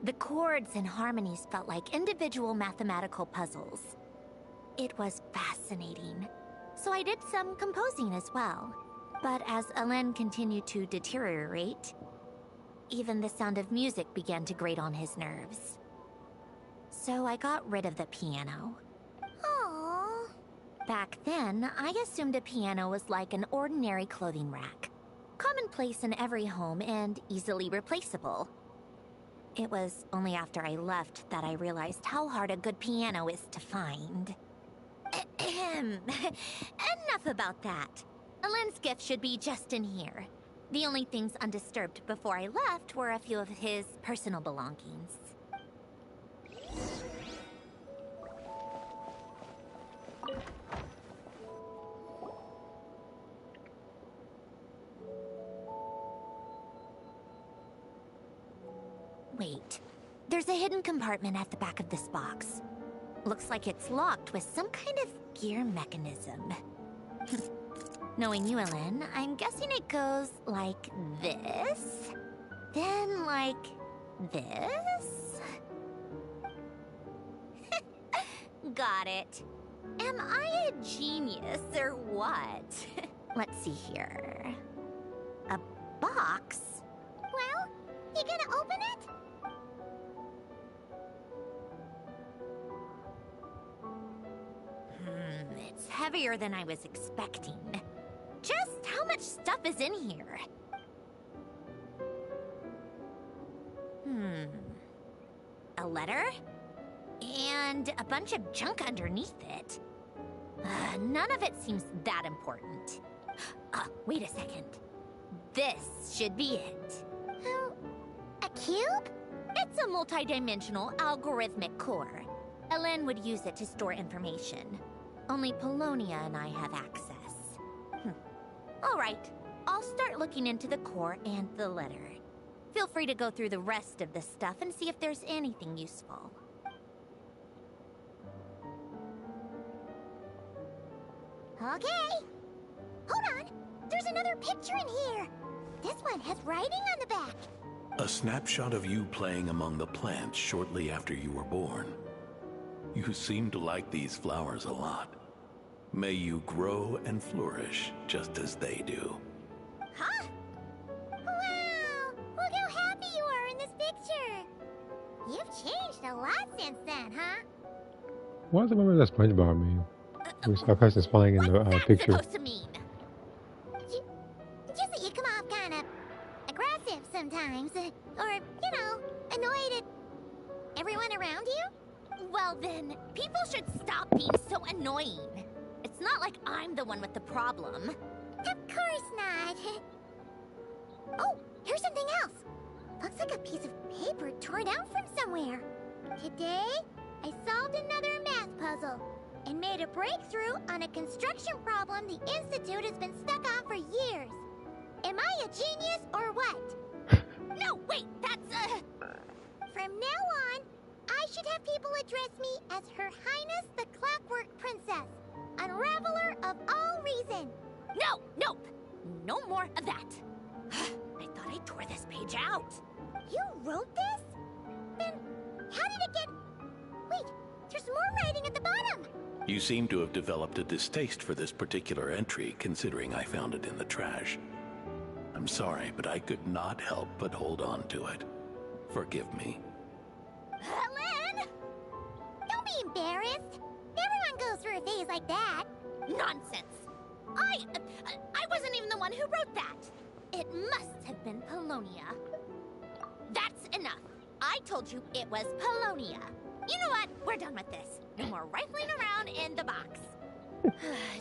The chords and harmonies felt like individual mathematical puzzles. It was fascinating. So I did some composing as well. But as Alen continued to deteriorate, even the sound of music began to grate on his nerves. So I got rid of the piano. Aww. Back then, I assumed a piano was like an ordinary clothing rack. Commonplace in every home and easily replaceable. It was only after I left that I realized how hard a good piano is to find. Enough about that. Alen's gift should be just in here. The only things undisturbed before I left were a few of his personal belongings. Wait. There's a hidden compartment at the back of this box. Looks like it's locked with some kind of gear mechanism. Knowing you, Ellen, I'm guessing it goes like this. Then like this. Got it. Am I a genius or what? Let's see here. A box? Well, you gonna open it? It's heavier than I was expecting. Just how much stuff is in here? A letter? And a bunch of junk underneath it. None of it seems that important. Wait a second. This should be it. A cube? It's a multi-dimensional algorithmic core. Ellen would use it to store information. Only Polonia and I have access. All right, I'll start looking into the core and the letter. Feel free to go through the rest of the stuff and see if there's anything useful. Okay. Hold on. There's another picture in here. This one has writing on the back. A snapshot of you playing among the plants shortly after you were born. You seem to like these flowers a lot. May you grow and flourish just as they do. Huh? Wow! Look how happy you are in this picture. You've changed a lot since then, huh? Why does I remember that SpongeBob meme? We saw a person smiling in the What's that picture. supposed to mean? Just that you come off kind of aggressive sometimes. Or, you know, annoyed at everyone around you. Well then, people should stop being so annoying. It's not like I'm the one with the problem. Of course not. Oh, here's something else. Looks like a piece of paper torn out from somewhere. Today, I solved another math puzzle and made a breakthrough on a construction problem the Institute has been stuck on for years. Am I a genius or what? No, wait, that's From now on, I should have people address me as Her Highness the Clockwork Princess, Unraveler of all reason. No, nope. No more of that. I thought I tore this page out. You wrote this? Then how did it get... Wait, there's more writing at the bottom. You seem to have developed a distaste for this particular entry, considering I found it in the trash. I'm sorry, but I could not help but hold on to it. Forgive me. Helen! Don't be embarrassed. Everyone goes through a phase like that. Nonsense. I wasn't even the one who wrote that. It must have been Polonia. That's enough. I told you it was Polonia. You know what? We're done with this. No more rifling around in the box.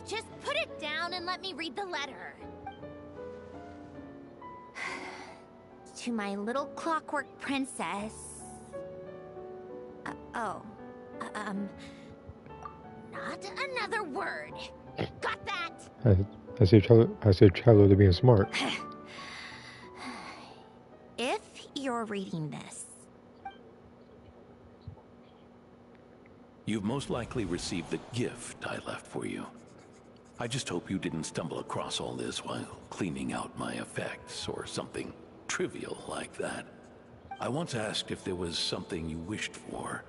Just put it down and let me read the letter. To my little clockwork princess. Not another word. Got that? I say traveler to being smart. If you're reading this, You've most likely received the gift I left for you. I just hope you didn't stumble across all this while cleaning out my effects or something trivial like that. I once asked if there was something you wished for.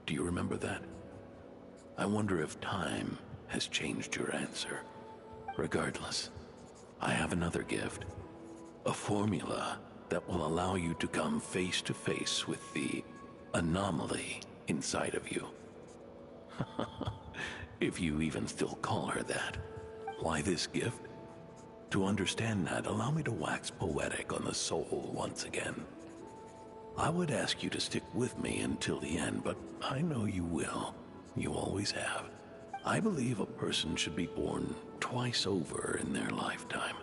Do you remember that? I wonder if time has changed your answer. Regardless, I have another gift. A formula that will allow you to come face to face with the anomaly inside of you. If you even still call her that. Why this gift? To understand that, allow me to wax poetic on the soul once again. I would ask you to stick with me until the end, but I know you will. You always have. I believe a person should be born twice over in their lifetime.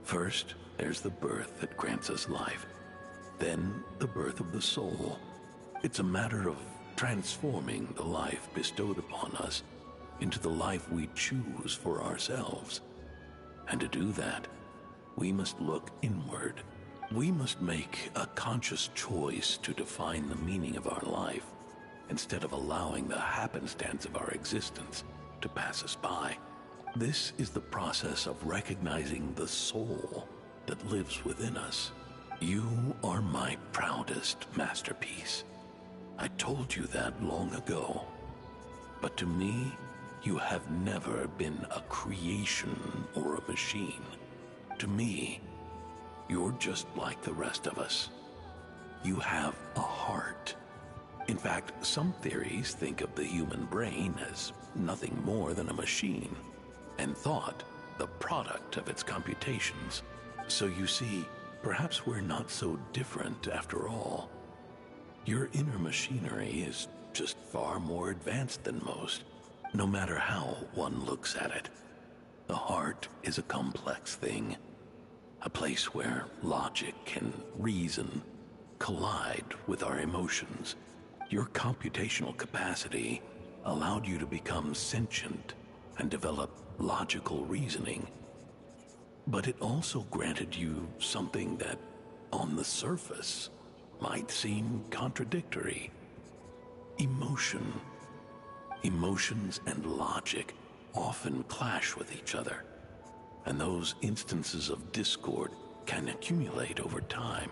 First, there's the birth that grants us life. Then, the birth of the soul. It's a matter of transforming the life bestowed upon us into the life we choose for ourselves. And to do that, we must look inward, We must make a conscious choice to define the meaning of our life instead of allowing the happenstance of our existence to pass us by. This is the process of recognizing the soul that lives within us. You are my proudest masterpiece. I told you that long ago. But to me, you have never been a creation or a machine. To me, you're just like the rest of us. You have a heart. In fact, some theories think of the human brain as nothing more than a machine, and thought the product of its computations. So you see, perhaps we're not so different after all. Your inner machinery is just far more advanced than most, no matter how one looks at it. The heart is a complex thing, a place where logic and reason collide with our emotions. Your computational capacity allowed you to become sentient and develop logical reasoning. But it also granted you something that, on the surface, might seem contradictory. Emotion. Emotions and logic often clash with each other, and those instances of discord can accumulate over time.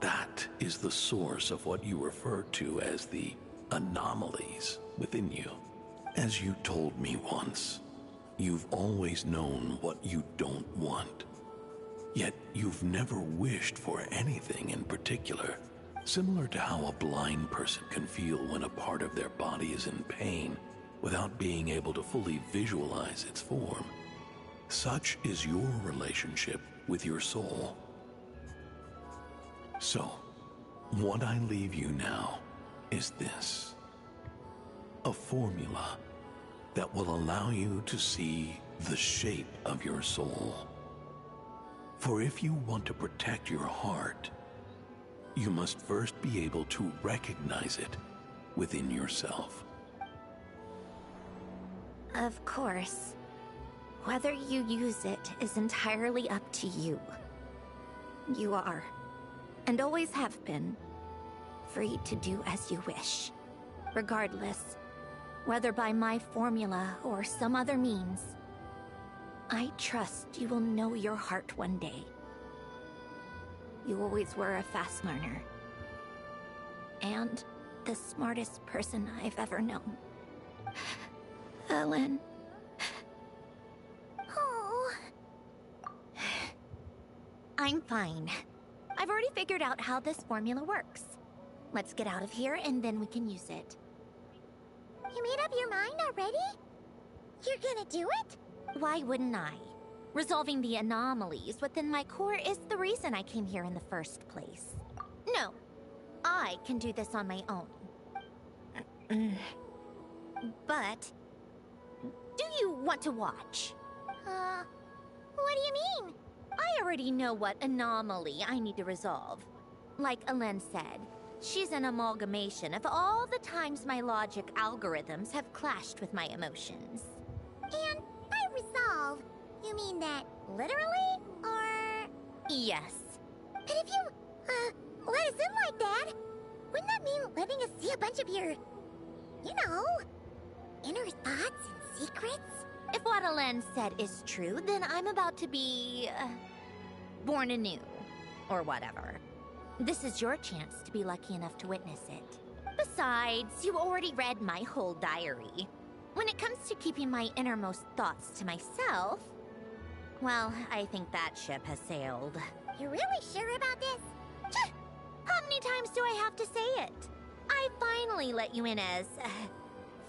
That is the source of what you refer to as the anomalies within you. As you told me once, you've always known what you don't want. Yet you've never wished for anything in particular, similar to how a blind person can feel when a part of their body is in pain without being able to fully visualize its form. Such is your relationship with your soul. So, what I leave you now is this: a formula that will allow you to see the shape of your soul. For if you want to protect your heart, you must first be able to recognize it within yourself. Of course. Whether you use it is entirely up to you. You are, and always have been, free to do as you wish. Regardless, whether by my formula or some other means, I trust you will know your heart one day. You always were a fast learner. And the smartest person I've ever known. Ellen. Oh. I'm fine. I've already figured out how this formula works. Let's get out of here and then we can use it. You made up your mind already? You're gonna do it? Why wouldn't I? Resolving the anomalies within my core is the reason I came here in the first place. No, I can do this on my own. But, do you want to watch? What do you mean? I already know what anomaly I need to resolve. Like Alen said, she's an amalgamation of all the times my logic algorithms have clashed with my emotions. And by resolve, you mean that literally, or...? Yes. But if you, let us in like that, wouldn't that mean letting us see a bunch of your, you know, inner thoughts and secrets? If what Alen said is true, then I'm about to be... born anew. Or whatever. This is your chance to be lucky enough to witness it. Besides, you already read my whole diary. When it comes to keeping my innermost thoughts to myself, well, I think that ship has sailed. You're really sure about this? How many times do I have to say it? I finally let you in as...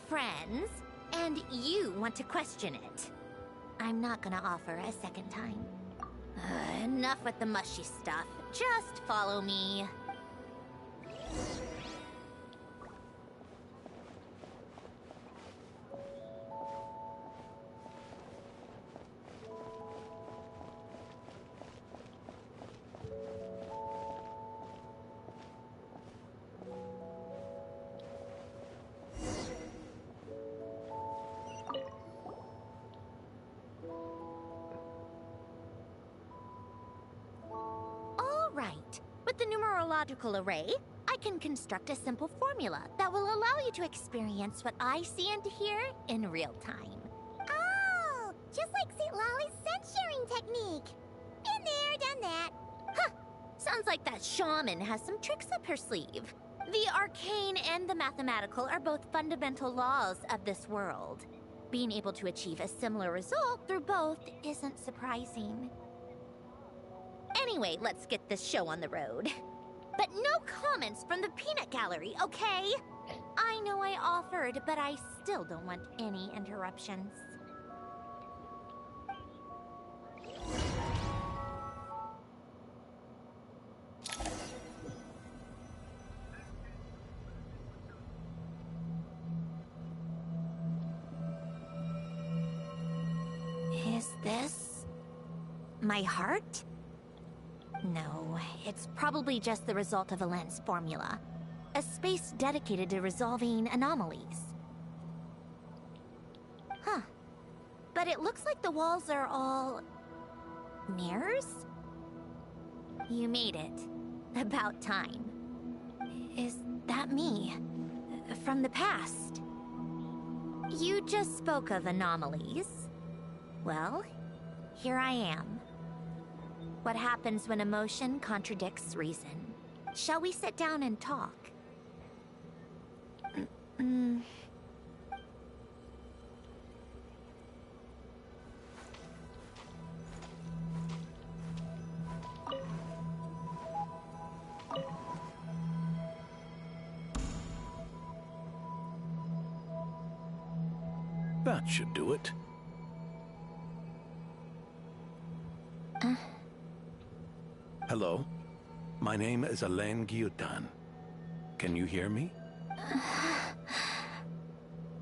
friends, and you want to question it. I'm not gonna offer a second time. Enough with the mushy stuff. Just follow me. With the numerological array, I can construct a simple formula that will allow you to experience what I see and hear in real time. Oh, just like St. Lolly's sense-sharing technique. Been there, done that. Huh! Sounds like that shaman has some tricks up her sleeve. The arcane and the mathematical are both fundamental laws of this world. Being able to achieve a similar result through both isn't surprising. Anyway, let's get this show on the road. But no comments from the peanut gallery, okay? I know I offered, but I still don't want any interruptions. Is this my heart? No, it's probably just the result of a lens formula. A space dedicated to resolving anomalies. Huh. But it looks like the walls are all... mirrors? You made it. About time. Is that me? From the past? You just spoke of anomalies. Well, here I am. What happens when emotion contradicts reason? Shall we sit down and talk? That should do it. Hello, my name is Alain Guillotin. Can you hear me?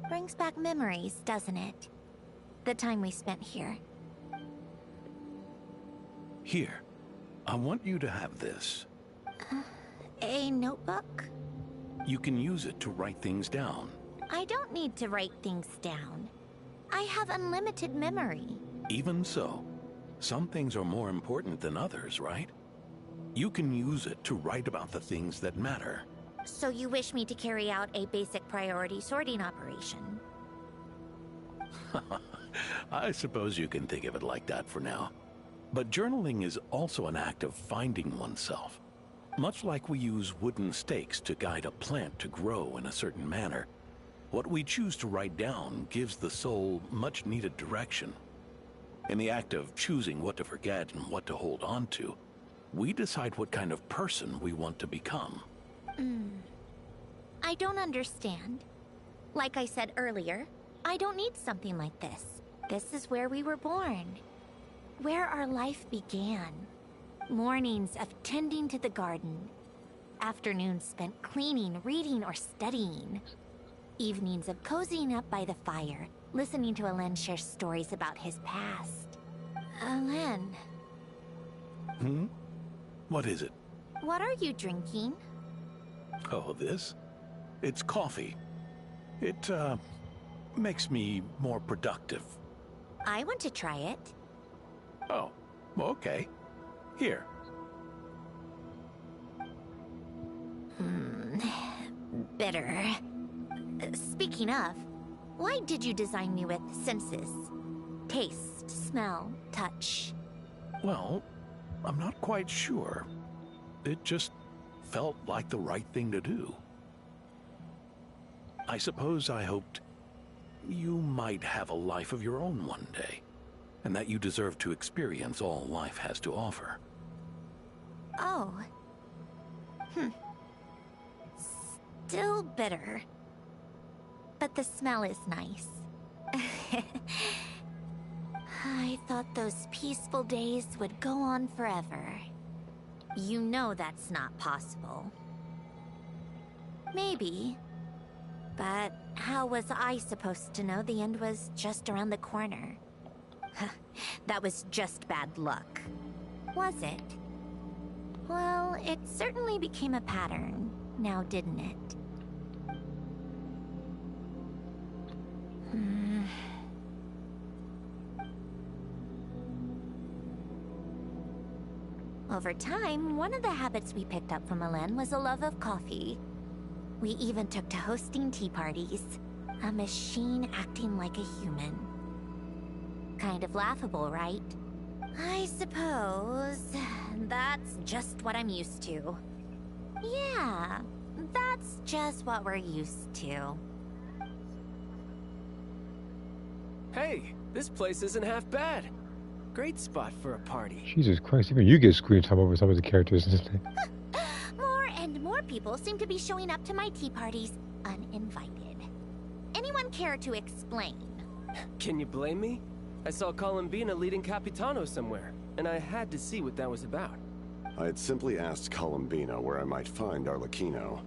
Brings back memories, doesn't it? The time we spent here. Here, I want you to have this. A notebook? You can use it to write things down. I don't need to write things down. I have unlimited memory. Even so, some things are more important than others, right? You can use it to write about the things that matter. So you wish me to carry out a basic priority sorting operation? I suppose you can think of it like that for now. But journaling is also an act of finding oneself. Much like we use wooden stakes to guide a plant to grow in a certain manner, what we choose to write down gives the soul much needed direction. In the act of choosing what to forget and what to hold on to, we decide what kind of person we want to become. I don't understand. Like I said earlier, I don't need something like this. This is where we were born. Where our life began. Mornings of tending to the garden. Afternoons spent cleaning, reading, or studying. Evenings of cozying up by the fire, listening to Alain share stories about his past. Alain. What is it? What are you drinking? Oh, this? It's coffee. It, makes me more productive. I want to try it. Oh, okay. Here. Bitter. Speaking of, why did you design me with senses? Taste, smell, touch. Well, I'm not quite sure. It just felt like the right thing to do. I suppose I hoped you might have a life of your own one day, and that you deserve to experience all life has to offer. Oh. Still bitter. But the smell is nice. I thought those peaceful days would go on forever. You know that's not possible. Maybe. But how was I supposed to know the end was just around the corner? That was just bad luck. Was it? Well, it certainly became a pattern, now didn't it? Over time, one of the habits we picked up from Elen was a love of coffee. We even took to hosting tea parties. A machine acting like a human. Kind of laughable, right? I suppose that's just what I'm used to. Yeah, that's just what we're used to. Hey, this place isn't half bad. Great spot for a party. Jesus Christ, even you get screen time over some of the characters in this thing. More and more people seem to be showing up to my tea parties uninvited. Anyone care to explain? Can you blame me? I saw Columbina leading Capitano somewhere, and I had to see what that was about. I had simply asked Columbina where I might find Arlecchino.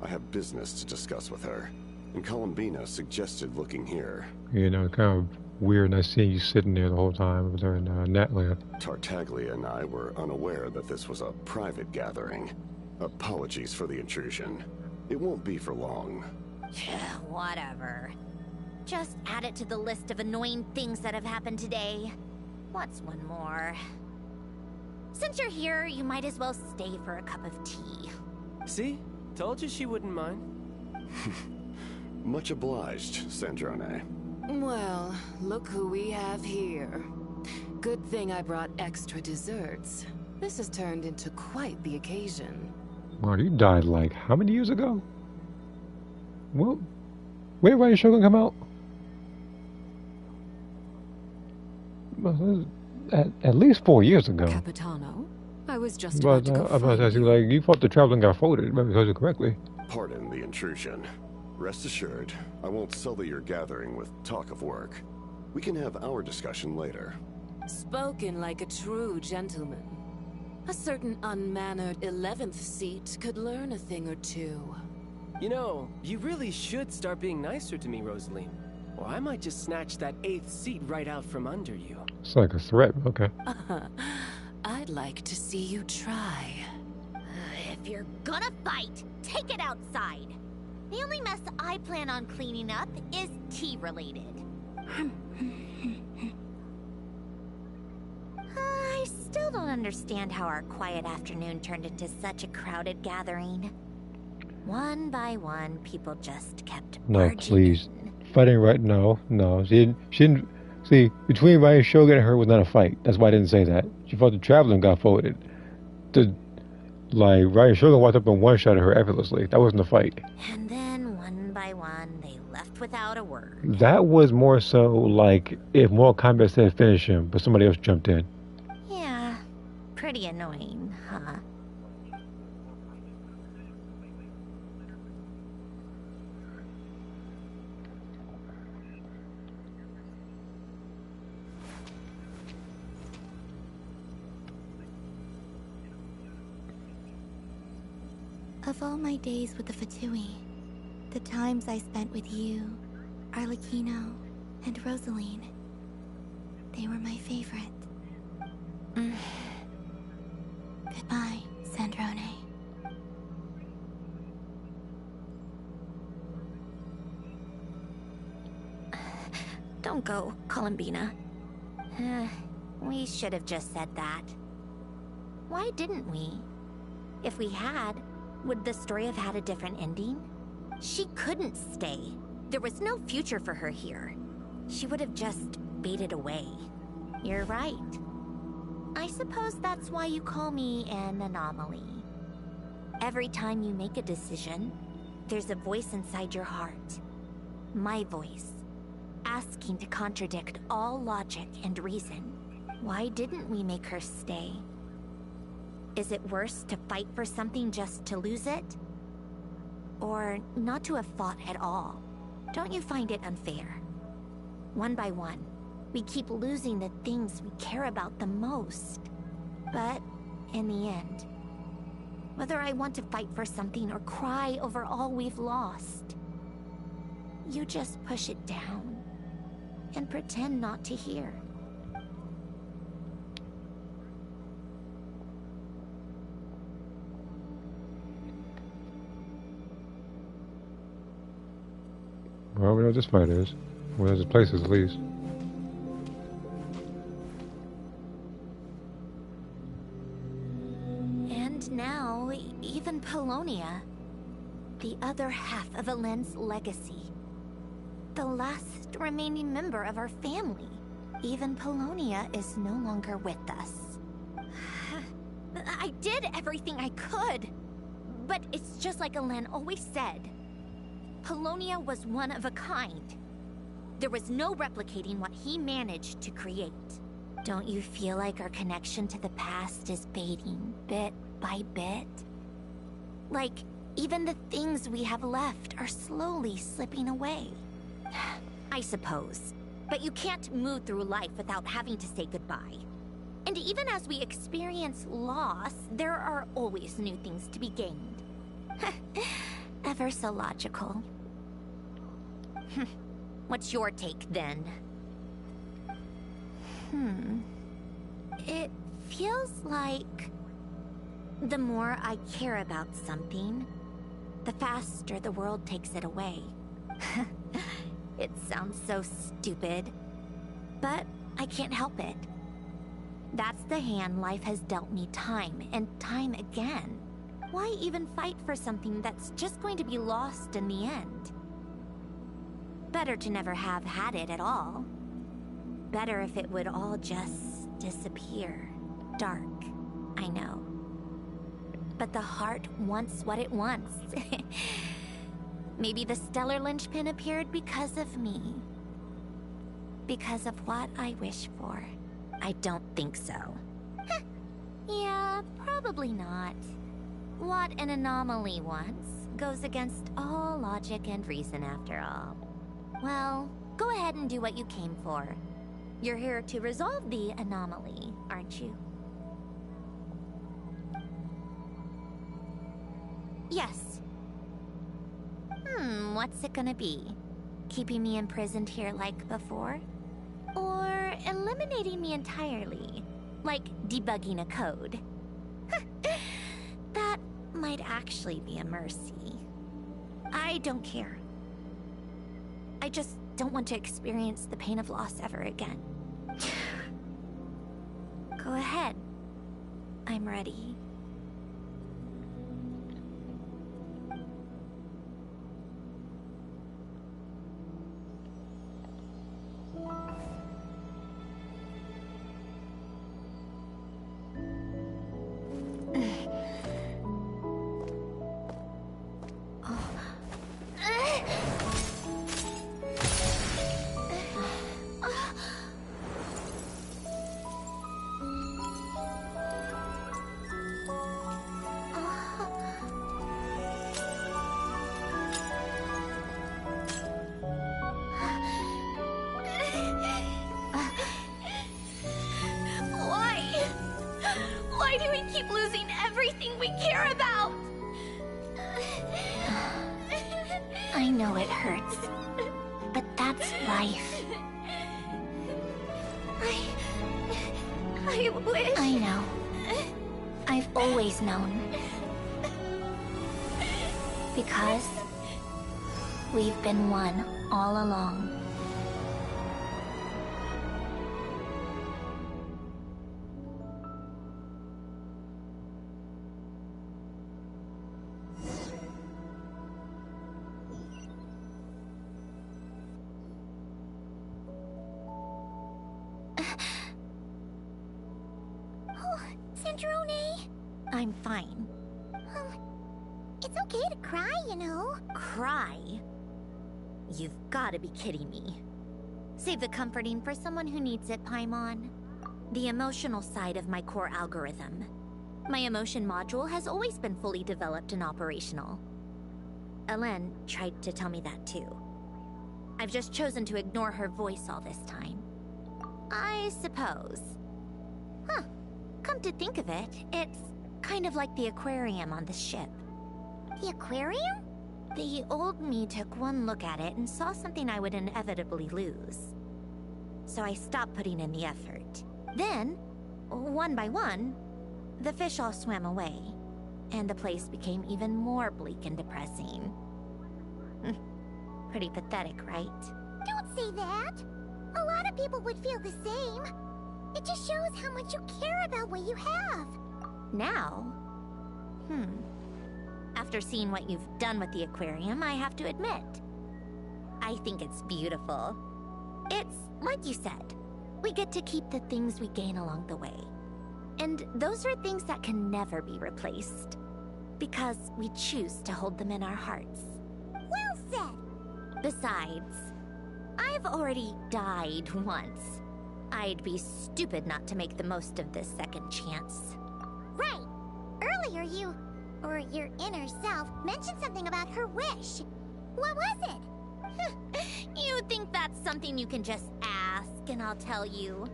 I have business to discuss with her, and Columbina suggested looking here. You know, kind of weird, and I see you sitting there the whole time during Natland. Tartaglia and I were unaware that this was a private gathering. Apologies for the intrusion. It won't be for long. Whatever. Just add it to the list of annoying things that have happened today. What's one more? Since you're here, you might as well stay for a cup of tea. See? Told you she wouldn't mind. Much obliged, Sandrone. Well, look who we have here. Good thing I brought extra desserts. This has turned into quite the occasion. Wow, you died like how many years ago? Well, where did Ryan Shogun come out? At least 4 years ago. Capitano? I was just But about to go I was find asking, you. like, you thought the traveling got folded, if I heard you correctly. Pardon the intrusion. Rest assured, I won't sully your gathering with talk of work. We can have our discussion later. Spoken like a true gentleman. A certain unmannered 11th seat could learn a thing or two. You know, you really should start being nicer to me, Rosaline. Or I might just snatch that 8th seat right out from under you. It's like a threat, okay. I'd like to see you try. If you're gonna fight, take it outside. The only mess I plan on cleaning up is tea-related. I still don't understand how our quiet afternoon turned into such a crowded gathering. One by one, people just kept No, barging please. in. Fighting right? No. She didn't. See, between Ryan Shogun and her was not a fight. That's why I didn't say that. She thought the traveling got folded. Ryan Shogun walked up and one-shot her effortlessly. That wasn't a fight. And then, one by one, they left without a word. That was more so like if Mortal Kombat said finish him, but somebody else jumped in. Yeah, pretty annoying, huh? Of all my days with the Fatui, the times I spent with you, Arlecchino, and Rosaline, they were my favorite. Goodbye, Sandrone. Don't go, Columbina. We should have just said that. Why didn't we? If we had, would the story have had a different ending? She couldn't stay. There was no future for her here. She would have just faded away. You're right. I suppose that's why you call me an anomaly. Every time you make a decision, there's a voice inside your heart. My voice. Asking to contradict all logic and reason. Why didn't we make her stay? Is it worse to fight for something just to lose it? Or not to have fought at all? Don't you find it unfair? One by one, we keep losing the things we care about the most. But in the end, whether I want to fight for something or cry over all we've lost, you just push it down and pretend not to hear. Well, we know what this fight is. Well, this place is at least. of Alen's legacy. The last remaining member of our family. Even Polonia is no longer with us. I did everything I could. But it's just like Alen always said. Polonia was one of a kind. There was no replicating what he managed to create. Don't you feel like our connection to the past is fading bit by bit? Like, even the things we have left are slowly slipping away. I suppose. But you can't move through life without having to say goodbye. And even as we experience loss, there are always new things to be gained. Ever so logical. What's your take, then? It feels like... the more I care about something, the faster the world takes it away. It sounds so stupid, but I can't help it. That's the hand life has dealt me time and time again. Why even fight for something that's just going to be lost in the end? Better to never have had it at all. Better if it would all just disappear. Dark, I know. But the heart wants what it wants. Maybe the stellar linchpin appeared because of me. Because of what I wish for. I don't think so. Yeah, probably not. What an anomaly wants goes against all logic and reason after all. Well, go ahead and do what you came for. You're here to resolve the anomaly, aren't you? Yes. What's it gonna be? Keeping me imprisoned here like before? Or eliminating me entirely? Like debugging a code? That might actually be a mercy. I don't care. I just don't want to experience the pain of loss ever again. Go ahead. I'm ready. Why do we keep losing everything we care about? I know it hurts, but that's life. I wish... I know. I've always known. Because we've been one all along. Sandrone? I'm fine. It's okay to cry, you know. Cry? You've gotta be kidding me. Save the comforting for someone who needs it, Paimon. The emotional side of my core algorithm. My emotion module has always been fully developed and operational. Alen tried to tell me that too. I've just chosen to ignore her voice all this time. I suppose. Huh. Come to think of it, it's kind of like the aquarium on the ship. The aquarium? The old me took one look at it and saw something I would inevitably lose. So I stopped putting in the effort. Then, one by one, the fish all swam away, and the place became even more bleak and depressing. Pretty pathetic, right? Don't say that. A lot of people would feel the same. It just shows how much you care about what you have. Now? After seeing what you've done with the aquarium, I have to admit, I think it's beautiful. It's like you said, we get to keep the things we gain along the way. And those are things that can never be replaced, because we choose to hold them in our hearts. Well said! Besides, I've already died once. I'd be stupid not to make the most of this second chance. Right. Earlier you, or your inner self, mentioned something about her wish. What was it? You think that's something you can just ask and I'll tell you?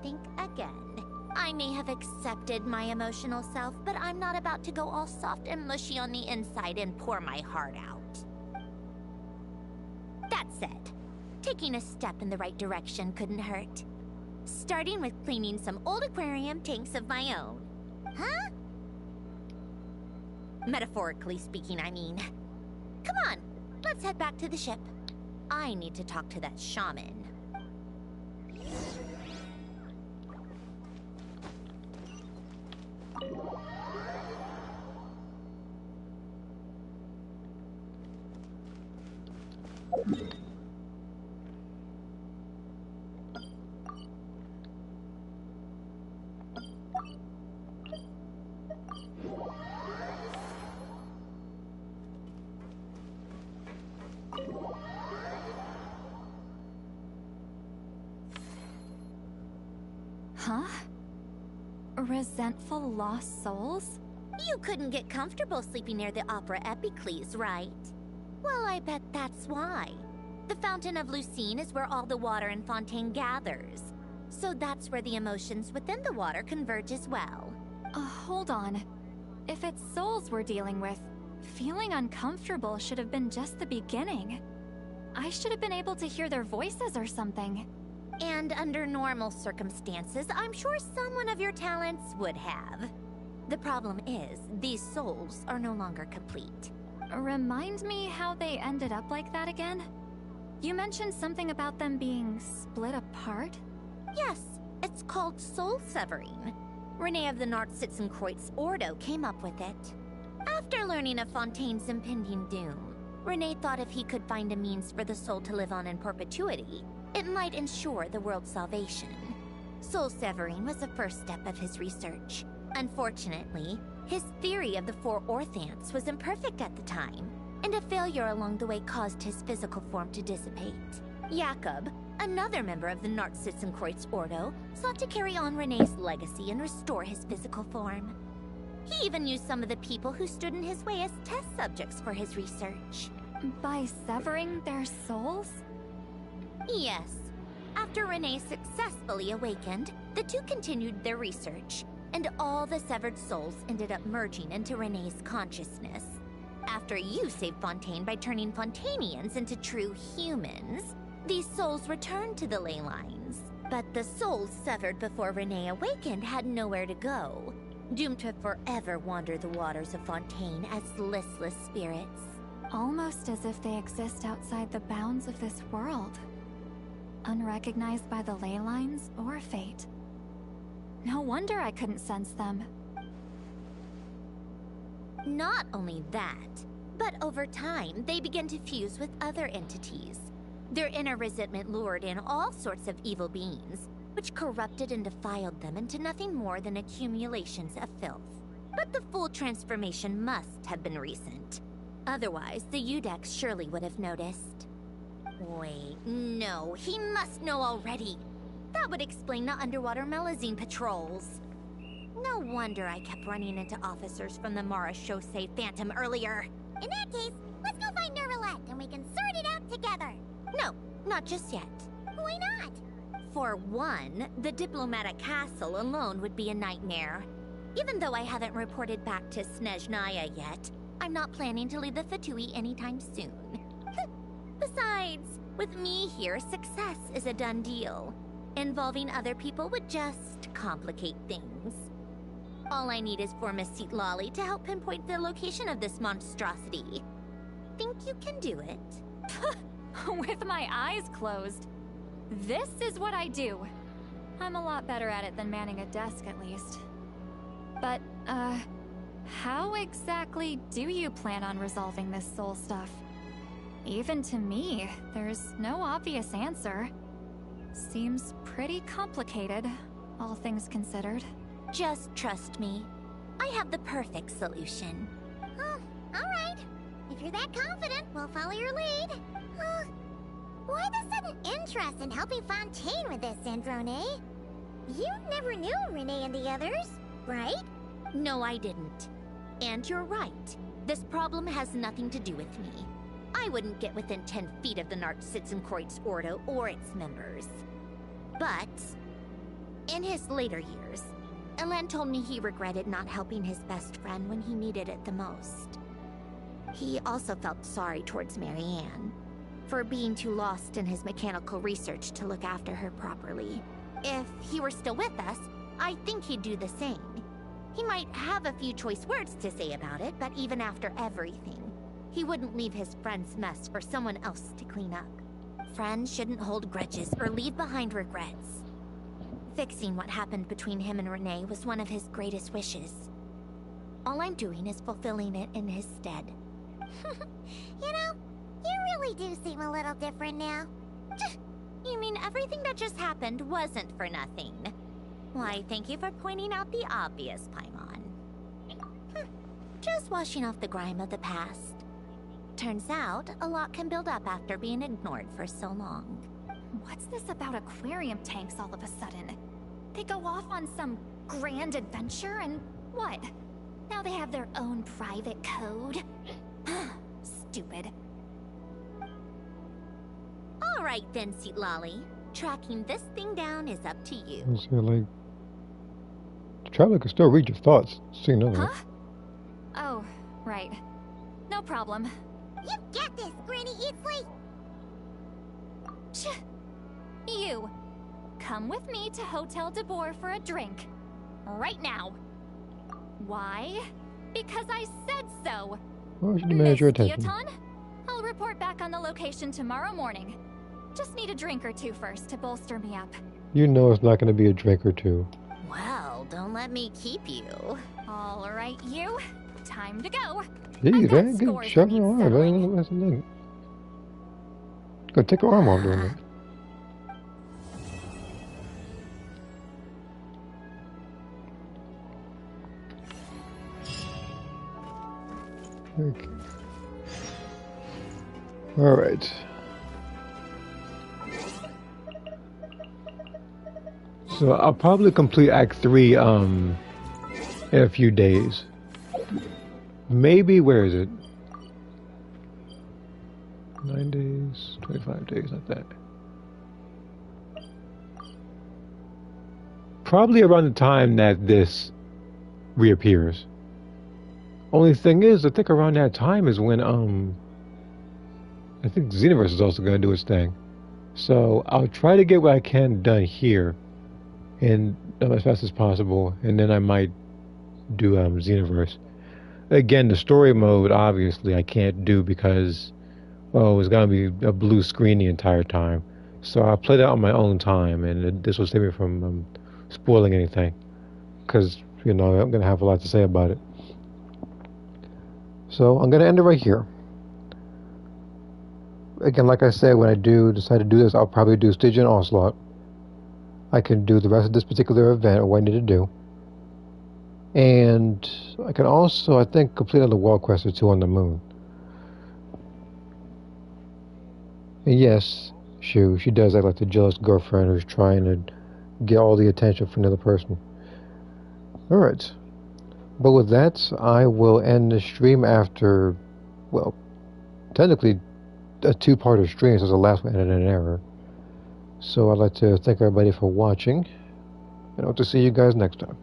Think again. I may have accepted my emotional self, but I'm not about to go all soft and mushy on the inside and pour my heart out. That said, taking a step in the right direction couldn't hurt. Starting with cleaning some old aquarium tanks of my own. Huh? Metaphorically speaking, I mean. Come on, let's head back to the ship. I need to talk to that shaman. Huh? Resentful lost souls? You couldn't get comfortable sleeping near the Opera Epicles, right? Well, I bet that's why. The Fountain of Lucine is where all the water in Fontaine gathers. So that's where the emotions within the water converge as well. Hold on. If it's souls we're dealing with, feeling uncomfortable should have been just the beginning. I should have been able to hear their voices or something. And under normal circumstances, I'm sure someone of your talents would have. The problem is, these souls are no longer complete. Remind me how they ended up like that again? You mentioned something about them being split apart? Yes, it's called soul severing. Renee of the Nartsitzenkreuz Ordo came up with it. After learning of Fontaine's impending doom, Renee thought if he could find a means for the soul to live on in perpetuity, it might ensure the world's salvation. Soul severing was the first step of his research. Unfortunately, his theory of the four orthants was imperfect at the time, and a failure along the way caused his physical form to dissipate. Jakob, another member of the Nartsitzenkreuz Ordo, sought to carry on Renee's legacy and restore his physical form. He even used some of the people who stood in his way as test subjects for his research. By severing their souls? Yes. After Renee successfully awakened, the two continued their research, and all the severed souls ended up merging into Renee's consciousness. After you saved Fontaine by turning Fontainians into true humans, these souls returned to the ley lines. But the souls severed before Renee awakened had nowhere to go, doomed to forever wander the waters of Fontaine as listless spirits. Almost as if they exist outside the bounds of this world. Unrecognized by the ley lines or fate. No wonder I couldn't sense them. Not only that, but over time, they began to fuse with other entities. Their inner resentment lured in all sorts of evil beings, which corrupted and defiled them into nothing more than accumulations of filth. But the full transformation must have been recent. Otherwise, the Udex surely would have noticed. Wait, no, he must know already. That would explain the underwater Melazine patrols. No wonder I kept running into officers from the Mara Chaussee Phantom earlier. In that case, let's go find Nervalette and we can sort it out together. No, not just yet. Why not? For one, the diplomatic castle alone would be a nightmare. Even though I haven't reported back to Snezhnaya yet, I'm not planning to leave the Fatui anytime soon. Besides, with me here, success is a done deal. Involving other people would just complicate things. All I need is for Miss Lolly to help pinpoint the location of this monstrosity. Think you can do it? With my eyes closed. This is what I do. I'm a lot better at it than manning a desk, at least. But, How exactly do you plan on resolving this soul stuff? Even to me, there's no obvious answer. Seems pretty complicated, all things considered. Just trust me. I have the perfect solution. Oh, alright. If you're that confident, we'll follow your lead. Why the sudden interest in helping Fontaine with this, Androne? You never knew Renee and the others, right? No, I didn't. And you're right. This problem has nothing to do with me. I wouldn't get within 10 feet of the Nartschitzenkreuz Ordo or its members. But, in his later years, Elen told me he regretted not helping his best friend when he needed it the most. He also felt sorry towards Marianne, for being too lost in his mechanical research to look after her properly. If he were still with us, I think he'd do the same. He might have a few choice words to say about it, but even after everything, he wouldn't leave his friend's mess for someone else to clean up. Friends shouldn't hold grudges or leave behind regrets. Fixing what happened between him and Renee was one of his greatest wishes. All I'm doing is fulfilling it in his stead. You know, you really do seem a little different now. You mean everything that just happened wasn't for nothing? Why, thank you for pointing out the obvious, Paimon. Just washing off the grime of the past. Turns out, a lot can build up after being ignored for so long. What's this about aquarium tanks all of a sudden? They go off on some grand adventure and what? Now they have their own private code? Stupid. Alright then, Lolly. Tracking this thing down is up to you. So, like, the traveler can still read your thoughts. See, no. Huh? Oh, right. No problem. You get this, Granny Eatsley! You! Come with me to Hotel de Boer for a drink. Right now. Why? Because I said so! Why should you manage your Miss attention? Guillotin, I'll report back on the location tomorrow morning. Just need a drink or two first to bolster me up. You know it's not going to be a drink or two. Well, don't let me keep you. All right, you. Time to go. Jeez, man, good shove her arm, man. What's the thing? Gonna take her arm off doing that. Okay. All right. So I'll probably complete Act 3 in a few days. Maybe, where is it? 9 days, 25 days, like that. Probably around the time that this reappears. Only thing is, I think around that time is when, I think Xenoverse is also going to do its thing. So I'll try to get what I can done here, and as fast as possible, and then I might do Xenoverse. Again, the story mode, obviously, I can't do because, well, it's going to be a blue screen the entire time. So I'll play that on my own time, and this will save me from spoiling anything. Because, you know, I'm going to have a lot to say about it. So I'm going to end it right here. Again, like I said, when I do decide to do this, I'll probably do Stygian Onslaught. I can do the rest of this particular event, or what I need to do. And I can also, I think, complete another wall quest or two on the moon. And yes, she does act like the jealous girlfriend who's trying to get all the attention from another person. Alright. But with that, I will end the stream after, well, technically a two-parter stream, since the last one ended in an error. So I'd like to thank everybody for watching, and I hope to see you guys next time.